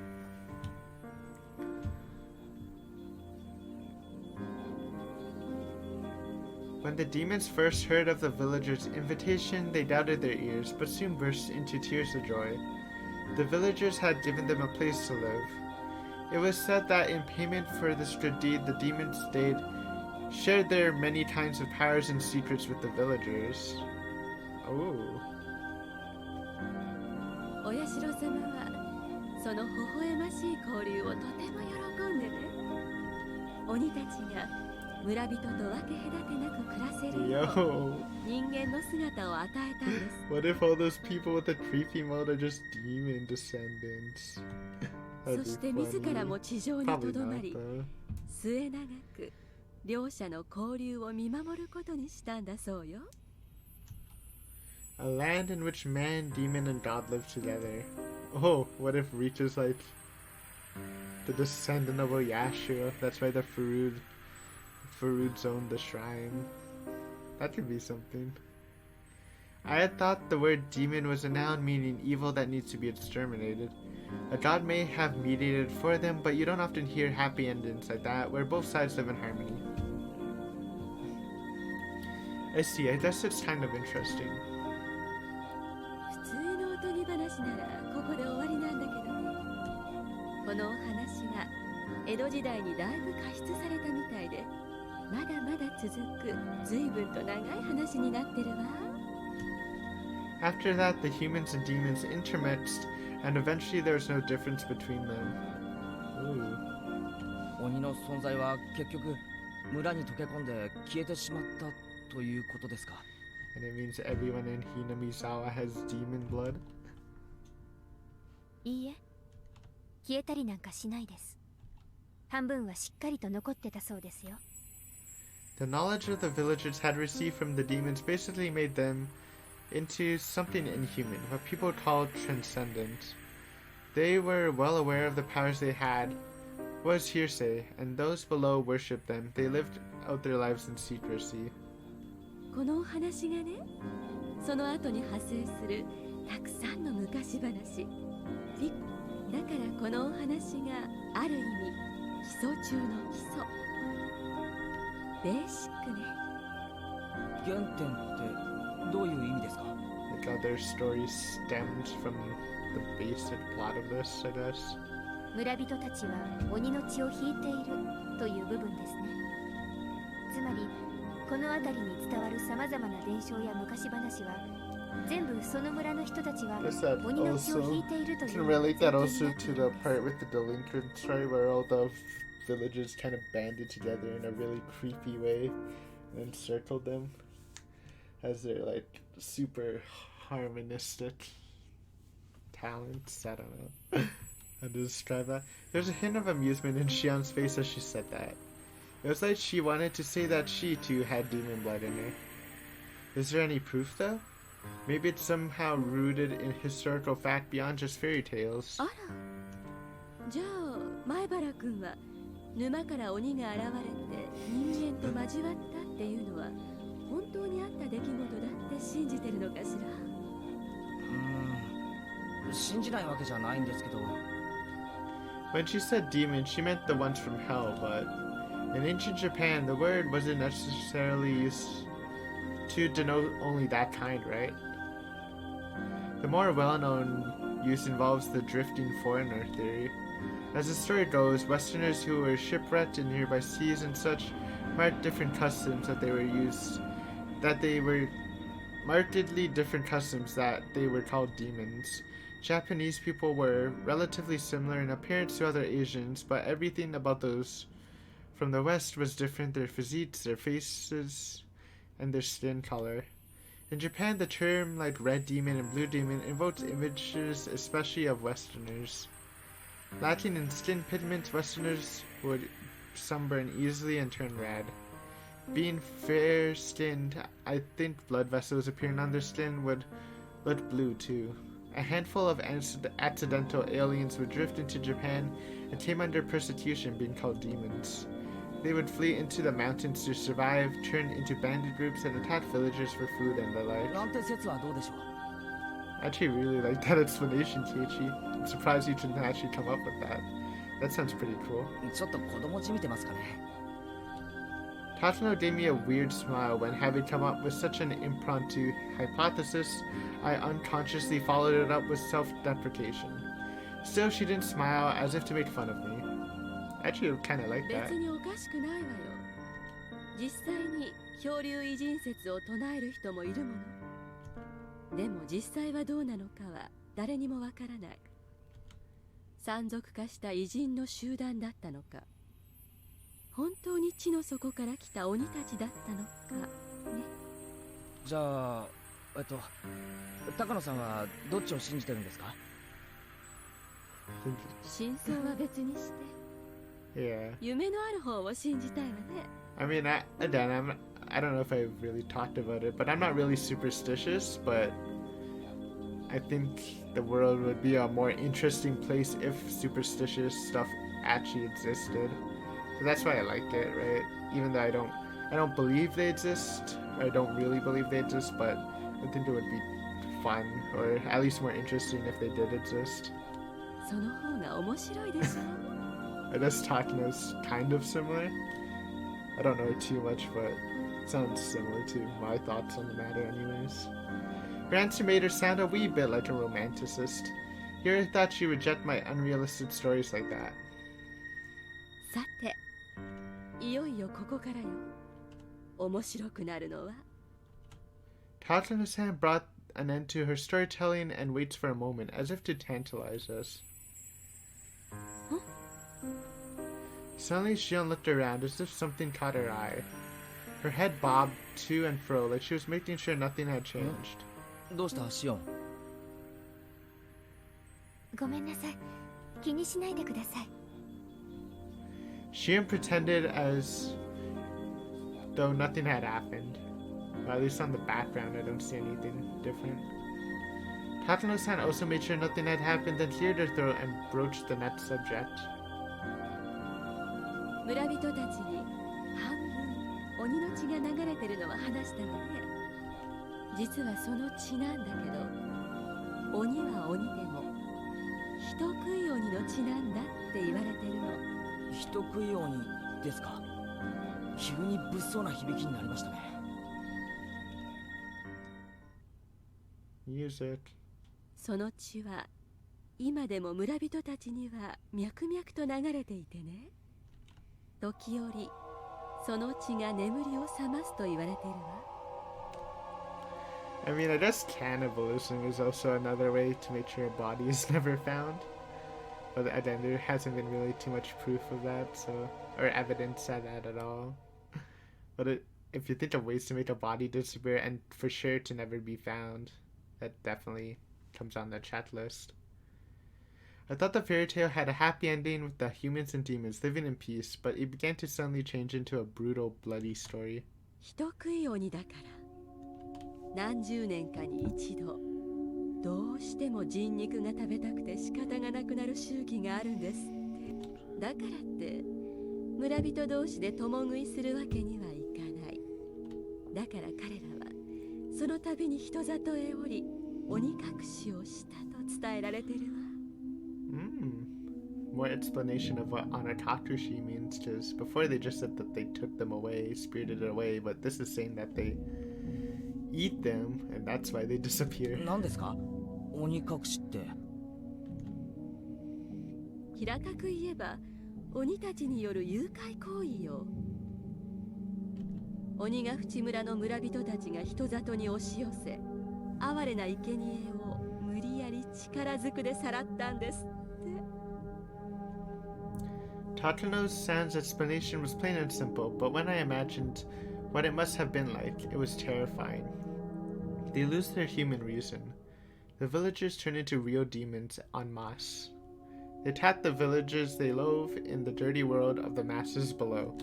When the demons first heard of the villagers' invitation, they doubted their ears, but soon burst into tears of joy. The villagers had given them a place to live. It was said that in payment for this good deed, the demons shared their many kinds of powers and secrets with the villagers. Oh. お社様はその微笑ましい交流をとても喜んでね。鬼たちが村人と分け隔てなく暮らせるよう人間の姿を与えたんです。What if all those people with the creepy mode are just demon descendants? そして自らも地上にとどまり、末永く両者の交流を見守ることにしたんだそうよ。A land in which man, demon, and god live together. Oh, what if Reach is like the descendant of Oyashiro? That's why the Furuds owned the shrine. That could be something. I had thought the word demon was a noun meaning evil that needs to be exterminated. A god may have mediated for them, but you don't often hear happy endings like that, where both sides live in harmony. I see, I guess it's kind of interesting. 普通のおとぎ話ならここで終わりなんだけどね。このお話は江戸時代にだいぶ加筆されたみたいで、まだまだ続く随分と長い話になってるわ。After that, the humans and demons intermixed, and eventually there was no difference between them. Ooh. 鬼の存在は結局村に溶け込んで消えてしまったということですか。And it means everyone in Hinamizawa has demon blood? いいえ、消えたりなんかしないです。半分はしっかりと残ってたそうですよ。The knowledge of the villagers had received from the demons basically made them into something inhuman, what people call transcendent. They were well aware of the powers they had was hearsay, and those below worshipped them. They lived out their lives in secrecy. このお話がね、その後に派生するたくさんの昔話。だからこのお話がある意味基礎中の基礎。ベーシックね。原点ってどういう意味ですか？ Like other stories stemmed from the basic plot of this, I guess. 村人たちは鬼の血を引いているという部分ですね。つまりこの辺りに伝わるさまざまな伝承や昔話は全部その村の人たちは Guess that 鬼の血を引い also ているとい can う relate that 前 also 提になって to い the るんです part with the delinquents, right, where all the villagers kind of banded together in a really creepy way and encircled them as their like super harmonistic talents. I don't know how to describe that. There's a hint of amusement in Xian's face as she said that. It was like she wanted to say that she too had demon blood in her. Is there any proof though? Maybe it's somehow rooted in historical fact beyond just fairy tales. あら、じゃあ前原君は沼から鬼が現れて人間と交わったっていうのは本当にあった出来事だって信じてるのかしら。信じないわけじゃないんですけど。 When she said demon, she meant the ones from hell, but in ancient Japan, the word wasn't necessarily used to denote only that kind, right? The more well-known use involves the drifting foreigner theory. As the story goes, Westerners who were shipwrecked in nearby seas and such marked different customs that they were markedly different customs that they were called demons. Japanese people were relatively similar in appearance to other Asians, but everything about those from the West was different: their physiques, their faces, and their skin color. In Japan, the term like red demon and blue demon invokes images especially of Westerners. Lacking in skin pigments, Westerners would sunburn easily and turn red. Being fair-skinned, I think blood vessels appearing on their skin would look blue too. A handful of accidental aliens would drift into Japan and came under persecution, being called demons. They would flee into the mountains to survive, turn into bandit groups, and attack villagers for food and the like. なんて説はどうでしょう？ I actually really like that explanation, Keiichi. I'm surprised you didn't actually come up with that. That sounds pretty cool. ちょっと子供じみてますかね。 Tatsuno gave me a weird smile when, having come up with such an impromptu hypothesis, I unconsciously followed it up with self-deprecation. Still, she didn't smile as if to make fun of me. I actually kind of like that. 別におかしくないわよ。実際に漂流異人説を唱える人もいるもの。でも実際はどうなのかは誰にもわからない。山賊化した異人の集団だったのか、本当に地の底から来た鬼たちだったのかね。じゃあ、高野さんはどっちを信じてるんですか？真相は別にして、Yeah. 夢のある方を信じたいわね。I mean, I don't know if I've really talked about it, but I'm not really superstitious, but I think the world would be a more interesting place if superstitious stuff actually existed. So that's why I liked it, right? Even though I don't believe they exist, or I don't really believe they exist, but I think it would be fun, or at least more interesting if they did exist. その方が面白いでしょ。I guess Takino's kind of similar. I don't know too much, but it sounds similar to my thoughts on the matter anyways. Her answer made her sound a wee bit like a romanticist. Here I thought she would reject my unrealistic stories like that. さて、いよいよここからよ。面白くなるのは。Tatsuno-san brought an end to her storytelling and waits for a moment, as if to tantalize us. Huh? Suddenly, Shion looked around as if something caught her eye. Her head bobbed to and fro like she was making sure nothing had changed. どうしたシオン？ごめんなさい。気にしないでください。Shion pretended as though nothing had happened. Well, at least on the background, I don't see anything different. Tatano-san also made sure nothing had happened, then cleared her throat and broached the next subject. 村人たちに半分鬼の血が流れてるのは話したわね。実はその血なんだけど、鬼は鬼でも人食い鬼の血なんだって言われてるの。人食い鬼ですか。急に物騒な響きになりましたね。Use it. その血は今でも村人たちには脈々と流れていてね。時折その血が眠りを覚ますと言われてるわ。I mean, I guess cannibalism is also another way to make sure a body is never found. But again, there hasn't been really too much proof of that, so or evidence of that at all. But if you think of ways to make a body disappear and for sure to never be found, that definitely comes on the chat list. I thought the fairy tale had a happy ending with the humans and demons living in peace, but it began to suddenly change into a brutal, bloody story. 人食い鬼だから何十年かに一度どうしても人肉が食べたくて仕方がなくなる周期があるんですって。だからって村人同士で共食いするわけにはいかない。だから彼らはその度に人里へ降り鬼隠しをしたと伝えられてるわ。More explanation of what Anatakushi means, because before they just said that they took them away, spirited away, but this is saying that they eat them, and that's why they disappear. 何ですか鬼隠しって。平たく言えば鬼たちによる誘拐行為よ。鬼ヶ淵村の村人たちが人里に押し寄せ、哀れな生贄を無理やり力ずくでさらったんですって。Tatano-san's explanation was plain and simple, but when I imagined what it must have been like, it was terrifying. They lose their human reason. The villagers turn into real demons en masse. They attack the villagers they loathe in the dirty world of the masses below.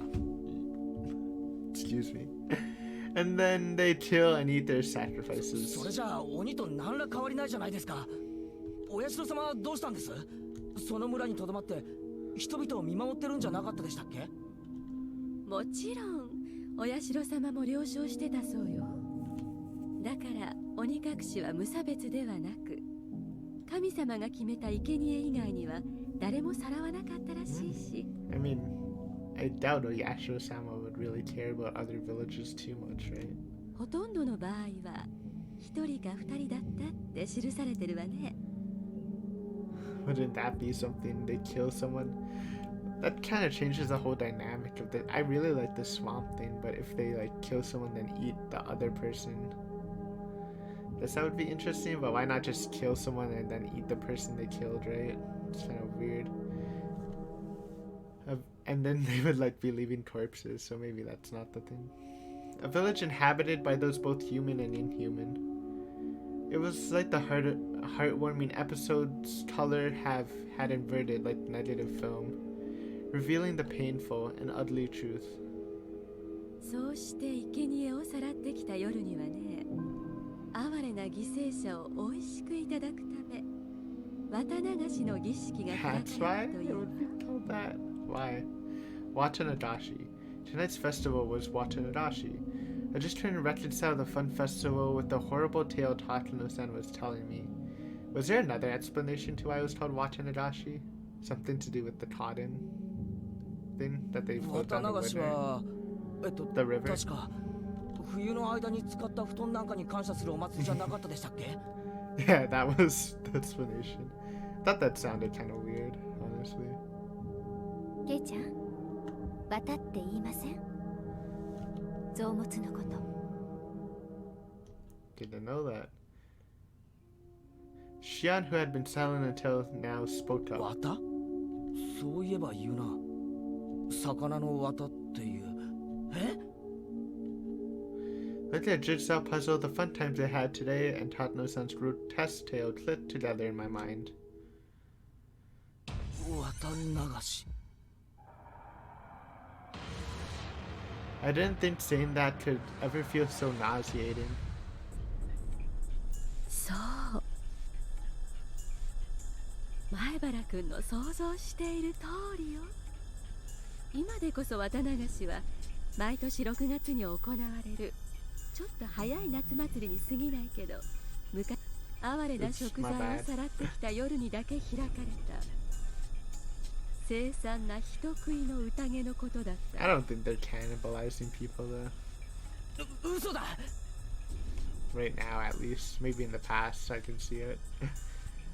Excuse me. And then they kill and eat their sacrifices. それじゃあ鬼と何ら変わりないじゃないですか。お社様はどうしたんです？その村にとどまって人々を見守ってるんじゃなかったでしたっけ？もちろんお社様も了承してたそうよ。だから鬼隠しは無差別ではなく、神様が決めた生贄以外には誰もさらわなかったらしいし。I mean, I doubt Oyashiro-sama would really care about other villages too much, right? ほとんどの場合は一人か二人だったって記されてるわね。Wouldn't that be something? They kill someone? That kind of changes the whole dynamic of it. I really like the swamp thing, but if they like kill someone then eat the other person, guess that would be interesting, but why not just kill someone and then eat the person they killed, right? It's kind of weird. And then they would like be leaving corpses, so maybe that's not the thing. A village inhabited by those both human and inhuman. It was like the heartwarming episode's color had inverted like negative film, revealing the painful and ugly truth. そうして生贄をさらってきた夜にはね、哀れな犠牲者を美味しくいただくため、綿流しの儀式が開 That's か why れるとい it うわ。 would be called that. Why? Watanagashi. Tonight's festival was Watanagashi. I just trying to reconcile the fun festival with the horrible tale Tatano-san was telling me. Was there another explanation to why it was called Watanagashi? Something to do with the cotton thing that they float down the 綿流し river? は The river? 確か冬の間に使った布団なんかに感謝するお祭りじゃなかったでしたっけ？ Yeah, that was the explanation. I thought that sounded kind of weird, honestly. ケイちゃん、綿って言いません？臓物のこと。Didn't know that. Shion, who had been silent until now, spoke up. 綿？そういえば言うな。魚の綿っていう。え？ Like a jigsaw puzzle, the fun times they had today and Tatano-san's grotesque tale clicked together in my mind. 綿流し。I didn't think saying that could ever feel so nauseating. そう前原君の想像している通りよ。今でこそ渡流しは毎年6月に行われるちょっと早い夏祭りに過ぎないけど、昔哀れな食材をさらってきた夜にだけ開かれた凄惨な人食いの宴のことだった。 I don't think they're cannibalizing people though. 嘘だ。 Right now at least. Maybe in the past I can see it.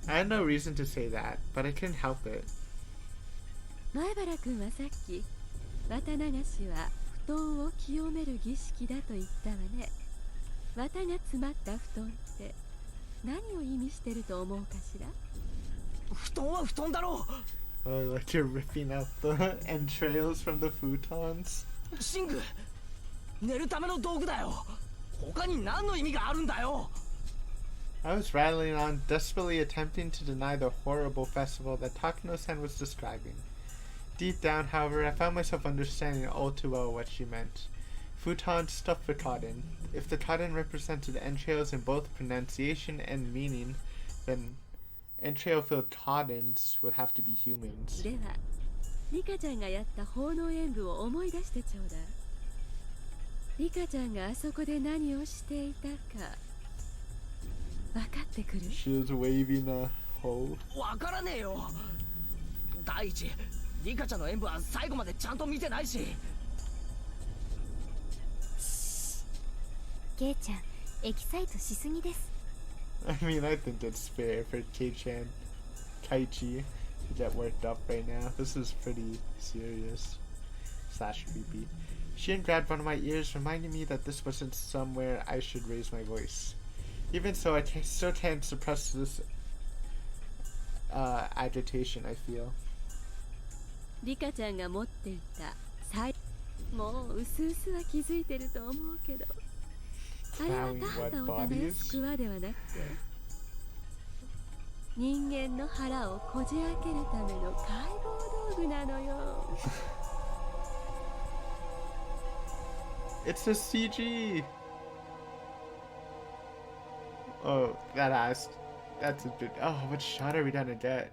I had no reason to say that, but I couldn't help it. 前原君はさっき綿流しは布団を清める儀式だと言ったわね。綿が詰まった布団って何を意味してると思うかしら。布団は布団だろう。 Oh, like you're ripping out the entrails from the futons? シング、寝るための道具だよ。他に何の意味があるんだよ。 I was rattling on, desperately attempting to deny the horrible festival that Takano-san was describing. Deep down, however, I found myself understanding all too well what she meant. Futon stuffed with cotton. If the cotton represented entrails in both pronunciation and meaning, then entrail-filled cottons would have to be humans. ではリカちゃんがやった奉納演舞を思い出してちょうだい。リカちゃんがあそこで何をしていたか分かってくる？ She was waving a hoe. わからねえよ。第一、リカちゃんの演舞は最後までちゃんと見てないし。ケイちゃんエキサイトしすぎです。 I mean, I think it's fair for Kei-chan, Kaichi, to get worked up right now. This is pretty serious / creepy. She grabbed one of my ears, reminding me that this wasn't somewhere I should raise my voice. Even so, I still can't suppress this agitation I feel. リカちゃんが持っていたもううすうすは気づいてると思うけど、あれは田畑を耕す桑ではなくて人間の腹をこじ開けるための解剖道具なのよ。It's a CG! Oh, that's a bit. Oh, what shot are we gonna get?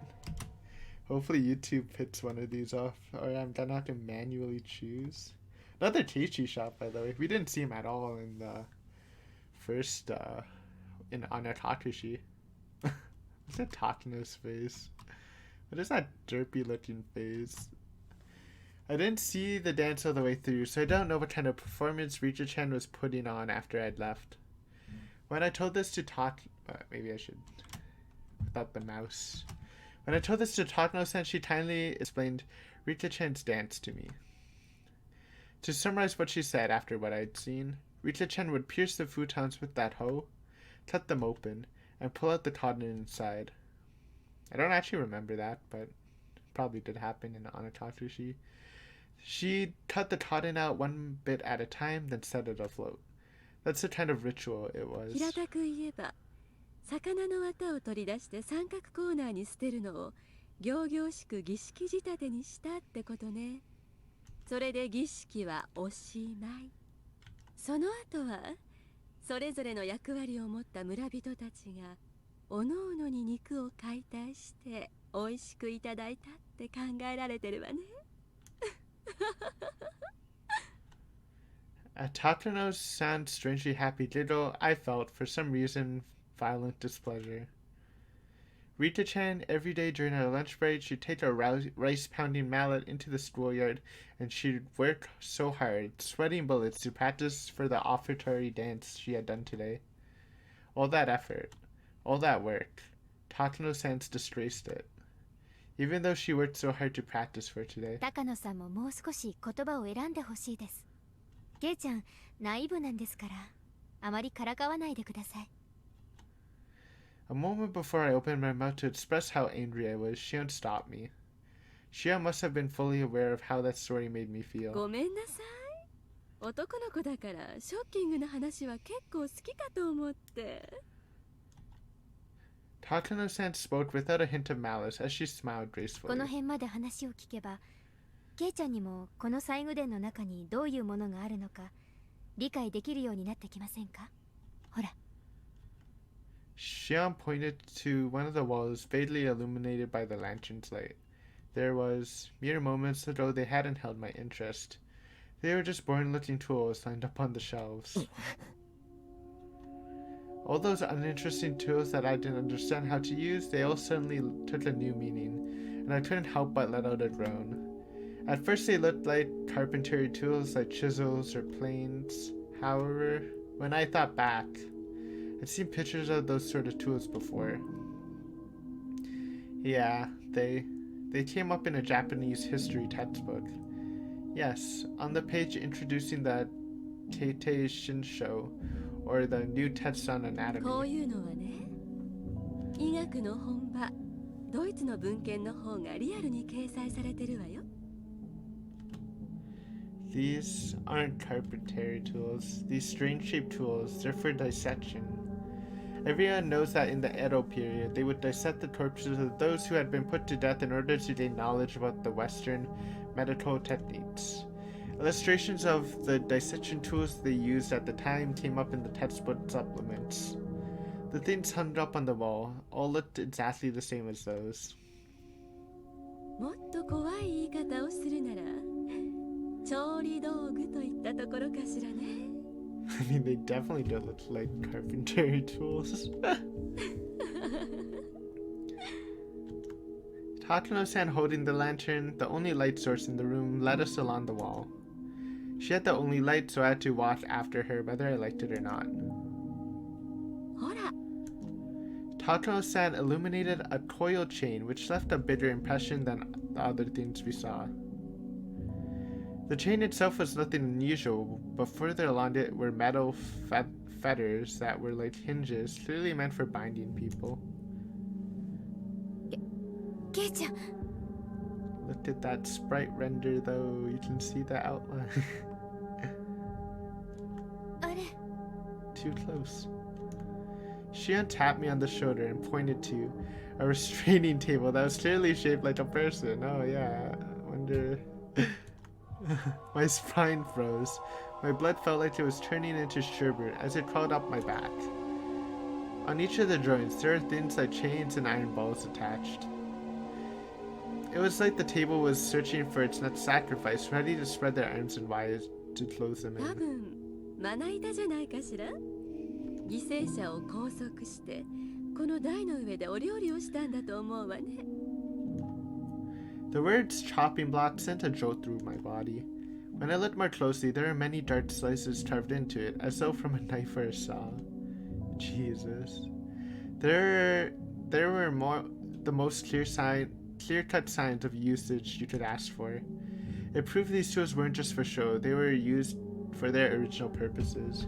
Hopefully YouTube picks one of these off, or I'm gonna have to manually choose. Another Keiichi shot, by the way. We didn't see him at all in the first, in Anatakashi. What's that Takano's face? What is that derpy looking face? I didn't see the dance all the way through, so I don't know what kind of performance Richa-chan was putting on after I'd left. When I told this to maybe I should, without the mouse. When I told this to Takano-san, she kindly explained Richa-chan's dance to me. To summarize what she said after what I'd seen, Richa-chan would pierce the futons with that hoe, cut them open, and pull out the cotton inside. I don't actually remember that, but it probably did happen in Anatakashi. She cut the cotton out one bit at a time, then set it afloat. That's the kind of ritual it was. 平たく言えば魚の綿を取り出して三角コーナーに捨てるのを仰々しく儀式仕立てにしたってことね。それで儀式はおしまい。その後はそれぞれの役割を持った村人たちがおのおのに肉を解体して美味しくいただいたって考えられてるわね。At Takano's sound strangely happy giggle, I felt, for some reason, violent displeasure. Rita-chan, every day during her lunch break, she'd take her rice-pounding mallet into the schoolyard, and she'd work so hard, sweating bullets, to practice for the offertory dance she had done today. All that effort, all that work, Takano-san's disgraced it. Even though she worked so hard to practice for today. 高野さんももう少し言葉を選んでほしいです。ケイちゃん、ナイーブなんですから、あまりからかわないでください。A moment before I opened my mouth to express how angry I was, Shion stopped me. Shion must have been fully aware of how that story made me feel. ごめんなさい。男の子だからショッキングな話は結構好きかと思って。Takano-san spoke without a hint of malice as she smiled こ gracefully. の辺まで話を聞けば、ケイちゃんにもこの細具殿の中にどういうものがあるのか理解できるようになってきませんか？ほら。 Xian pointed to one of the walls vaguely illuminated by the lantern's light. There was, mere moments ago, they hadn't held my interest. They were just boring-looking tools lined up on the shelves. All those uninteresting tools that I didn't understand how to use, they all suddenly took a new meaning, and I couldn't help but let out a groan. At first they looked like carpentry tools like chisels or planes. However, when I thought back, I'd seen pictures of those sort of tools before. Yeah, they came up in a Japanese history textbook. Yes, on the page introducing the Teitei Shinsho, or the New Text on こう Anatomy. いうのはね、医学の本場ドイツの文献の方がリアルに掲載されてるわよ。 These aren't carpentry tools. These strange-shaped tools, they're for dissection. Everyone knows that in the Edo period, they would dissect the corpses of those who had been put to death in order to gain knowledge about the Western medical techniques. Illustrations of the dissection tools they used at the time came up in the textbook supplements. The things hung up on the wall all looked exactly the same as those. もっと怖い言い方をするなら、調理道具といったところかしらね。I mean, they definitely don't look like carpentry tools. Takano-san holding the lantern, the only light source in the room, led us along the wall. She had the only light, so I had to watch after her whether I liked it or not. ほら、 Takano-san illuminated a coil chain which left a bigger impression than the other things we saw. The chain itself was nothing unusual, but further along it were metal fetters that were like hinges, clearly meant for binding people. ケイちゃん、 Look at that sprite render though, you can see the outline. あれ、 Too close. Shion tapped me on the shoulder and pointed to a restraining table that was clearly shaped like a person. Oh yeah, I wonder... My spine froze. My blood felt like it was turning into sherbet as it crawled up my back. On each of the joints, there are things like chains and iron balls attached. It was like the table was searching for its next sacrifice, ready to spread their arms and wires to close them 多 in. 分まな板じゃないかしら。犠牲者を拘束して、この台の上でお料理をしたんだと思うわね。 The words chopping block sent a jolt through my body. When I looked more closely, there were many dark slices carved into it, as though from a knife or a saw. Jesus. There were the most clear-cut signs of usage you could ask for. It proved these tools weren't just for show, they were used for their original purposes.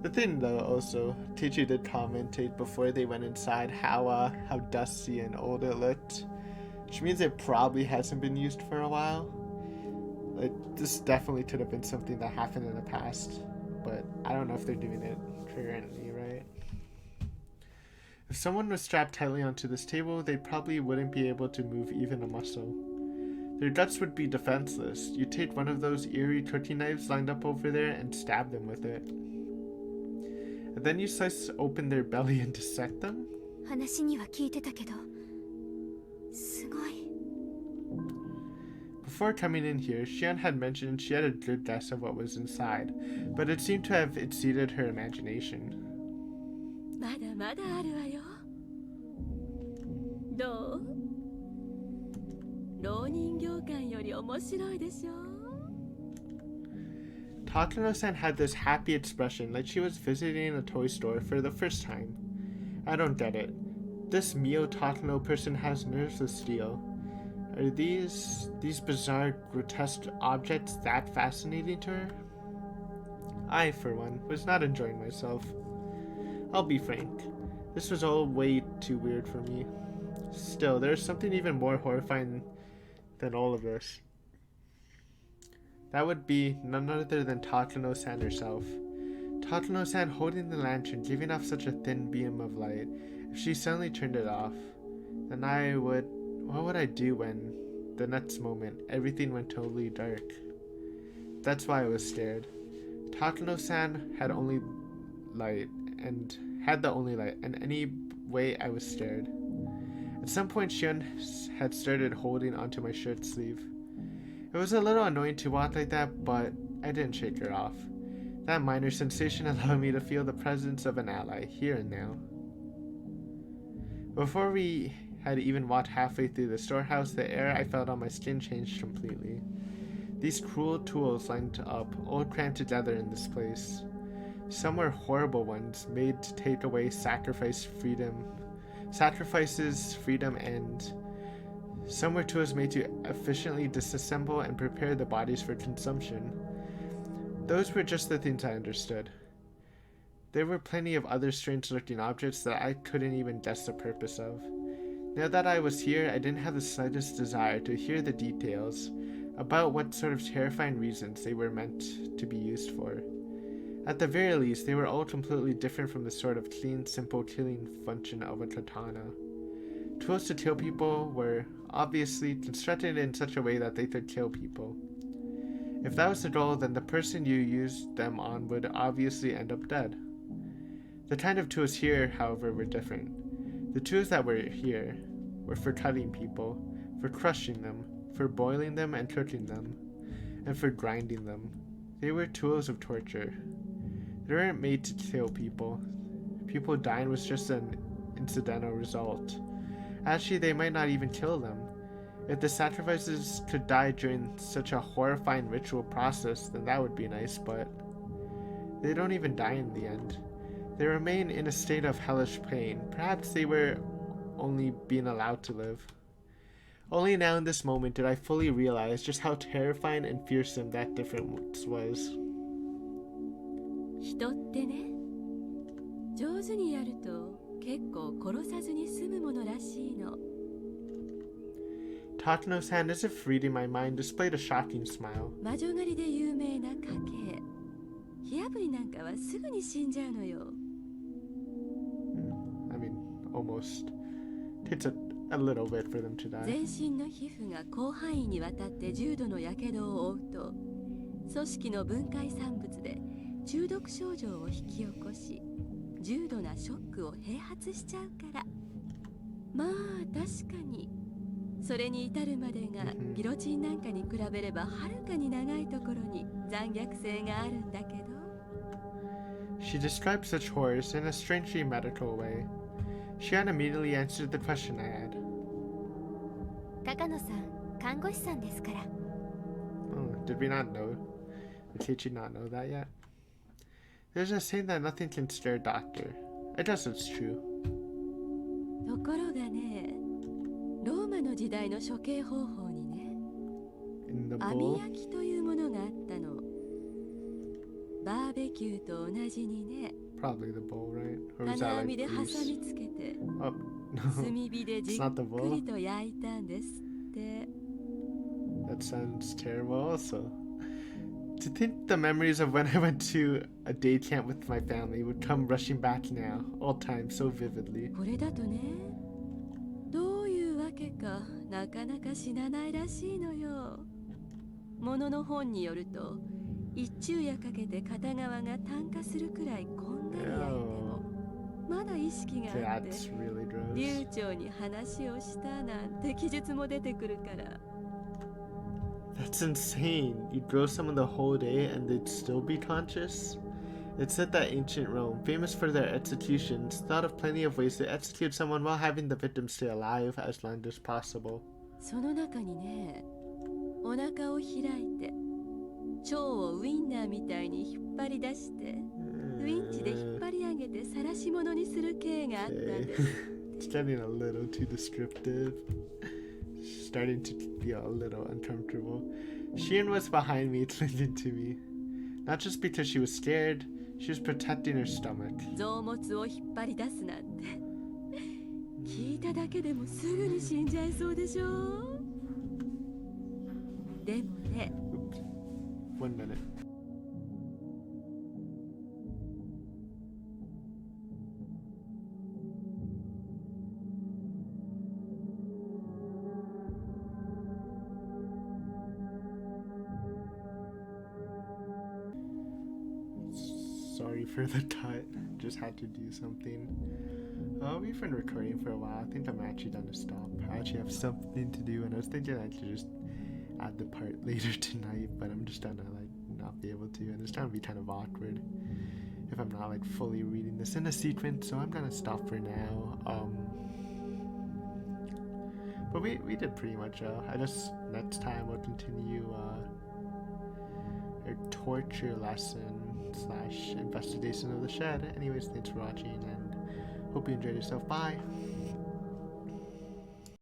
The thing though, also, Teacher did commentate before they went inside how dusty and old it looked. Which means it probably hasn't been used for a while. Like, this definitely could have been something that happened in the past. But I don't know if they're doing it currently, right? If someone was strapped tightly onto this table, they probably wouldn't be able to move even a muscle. Their guts would be defenseless. You'd take one of those eerie cooking knives lined up over there and stab them with it. And then you slice open their belly and dissect them? 話には聞いてたけど、すごい。 Before coming in here, Shion had mentioned she had a good guess of what was inside, but it seemed to have exceeded her imagination. まだまだあるわよ。どう？老人形館より面白いでしょ。 Takano-san had this happy expression like she was visiting a toy store for the first time. I don't get it. This Mio Takano person has nerves of steel. Are these bizarre, grotesque objects that fascinating to her? I, for one, was not enjoying myself. I'll be frank. This was all way too weird for me. Still, there's something even more horrifying than all of this. That would be none other than Takano-san herself. Takano-san holding the lantern, giving off such a thin beam of light. If she suddenly turned it off, then what would I do when the next moment, everything went totally dark. That's why I was scared. Takano-san had only light, and had the only light, and anyway I was scared. At some point, Shion had started holding onto my shirt sleeve. It was a little annoying to walk like that, but I didn't shake her off. That minor sensation allowed me to feel the presence of an ally, here and now. Before we had even walked halfway through the storehouse, the air I felt on my skin changed completely. These cruel tools lined up, all crammed together in this place. Some were horrible ones, made to take away sacrifices, freedom, and some were tools made to efficiently disassemble and prepare the bodies for consumption. Those were just the things I understood. There were plenty of other strange-looking objects that I couldn't even guess the purpose of. Now that I was here, I didn't have the slightest desire to hear the details about what sort of terrifying reasons they were meant to be used for. At the very least, they were all completely different from the sort of clean, simple killing function of a katana. Tools to kill people were obviously constructed in such a way that they could kill people. If that was the goal, then the person you used them on would obviously end up dead. The kind of tools here, however, were different. The tools that were here were for cutting people, for crushing them, for boiling them and cooking them, and for grinding them. They were tools of torture. They weren't made to kill people. People dying was just an incidental result. Actually, they might not even kill them. If the sacrifices could die during such a horrifying ritual process, then that would be nice, but they don't even die in the end. They remain in a state of hellish pain. Perhaps they were only being allowed to live. Only now in this moment did I fully realize just how terrifying and fearsome that difference was. 人ってね、上手にやると結構殺さずに済むものらしいの。Takano's hand, as if reading my mind, displayed a shocking smile. 魔女狩りで有名な家系。火あぶりなんかはすぐに死んじゃうのよ。I mean, almost. Takes a little bit for them to die. 全身の皮膚が広範囲にわたって重度の火傷を負うと、組織の分解産物で中毒症状を引き起こし、重度なショックを併発しちゃうから。まあ確かにそれに至るまでがギロチンなんかに比べればはるかに長いところに残虐性があるんだけど。She described such horrors in a strangely medical way. Shion immediately answered the question I had. 高野さん、看護師さんですから。Oh, did we not know? Did you not know that yet? There's a saying that nothing can scare a doctor. I guess it's true. ところがね、ローマの時代の処刑方法にね、 In the 網 bowl? 焼きというものがあったの。バーベキューと同じにね、 Probably the bowl, right? Or was 金 that 網 like で挟 grease? みつけて Oh, 炭 no. 火でじ It's not the っく bowl? りと焼いたんですって。 That sounds terrible also. To think the memories of when I went to a day camp with my family would come rushing back now, all time so vividly. これだとね、どういうわけかなかなか死なないらしいのよ。ものの本によると、一昼夜かけて片側が炭化するくらいこんがり焼いても、まだ意識があって、 That's really gross. 流暢に話をしたなんて記述も出てくるから。 That's insane. You'd grow someone the whole day and they'd still be conscious? It's said that ancient Rome, famous for their executions, thought of plenty of ways to execute someone while having the victim stay alive as long as possible. その中にね、お腹を開いて、腸をウインナーみたいに引っ張り出して、ウインチで引っ張り上げて晒し物にする刑があったんです。 It's getting a little too descriptive. Starting to feel a little uncomfortable. Shion was behind me, clinging to me. Not just because she was scared, she was protecting her stomach. 臓物を引っ張り出すなんて聞いただけでもすぐに死んじゃいそうでしょ。でもね、 One minute. sorry for the cut. Just had to do something. We've been recording for a while. I think I'm actually done to stop. I actually have something to do, and I was thinking I should just add the part later tonight, but I'm just gonna like not be able to, and it's gonna be kind of awkward if I'm not like fully reading this in a sequence. So I'm gonna stop for now. But we did pretty much. I guess next time we'll continue our torture lesson / investigation of the shed. Anyways, thanks for watching, and hope you enjoyed yourself. Bye.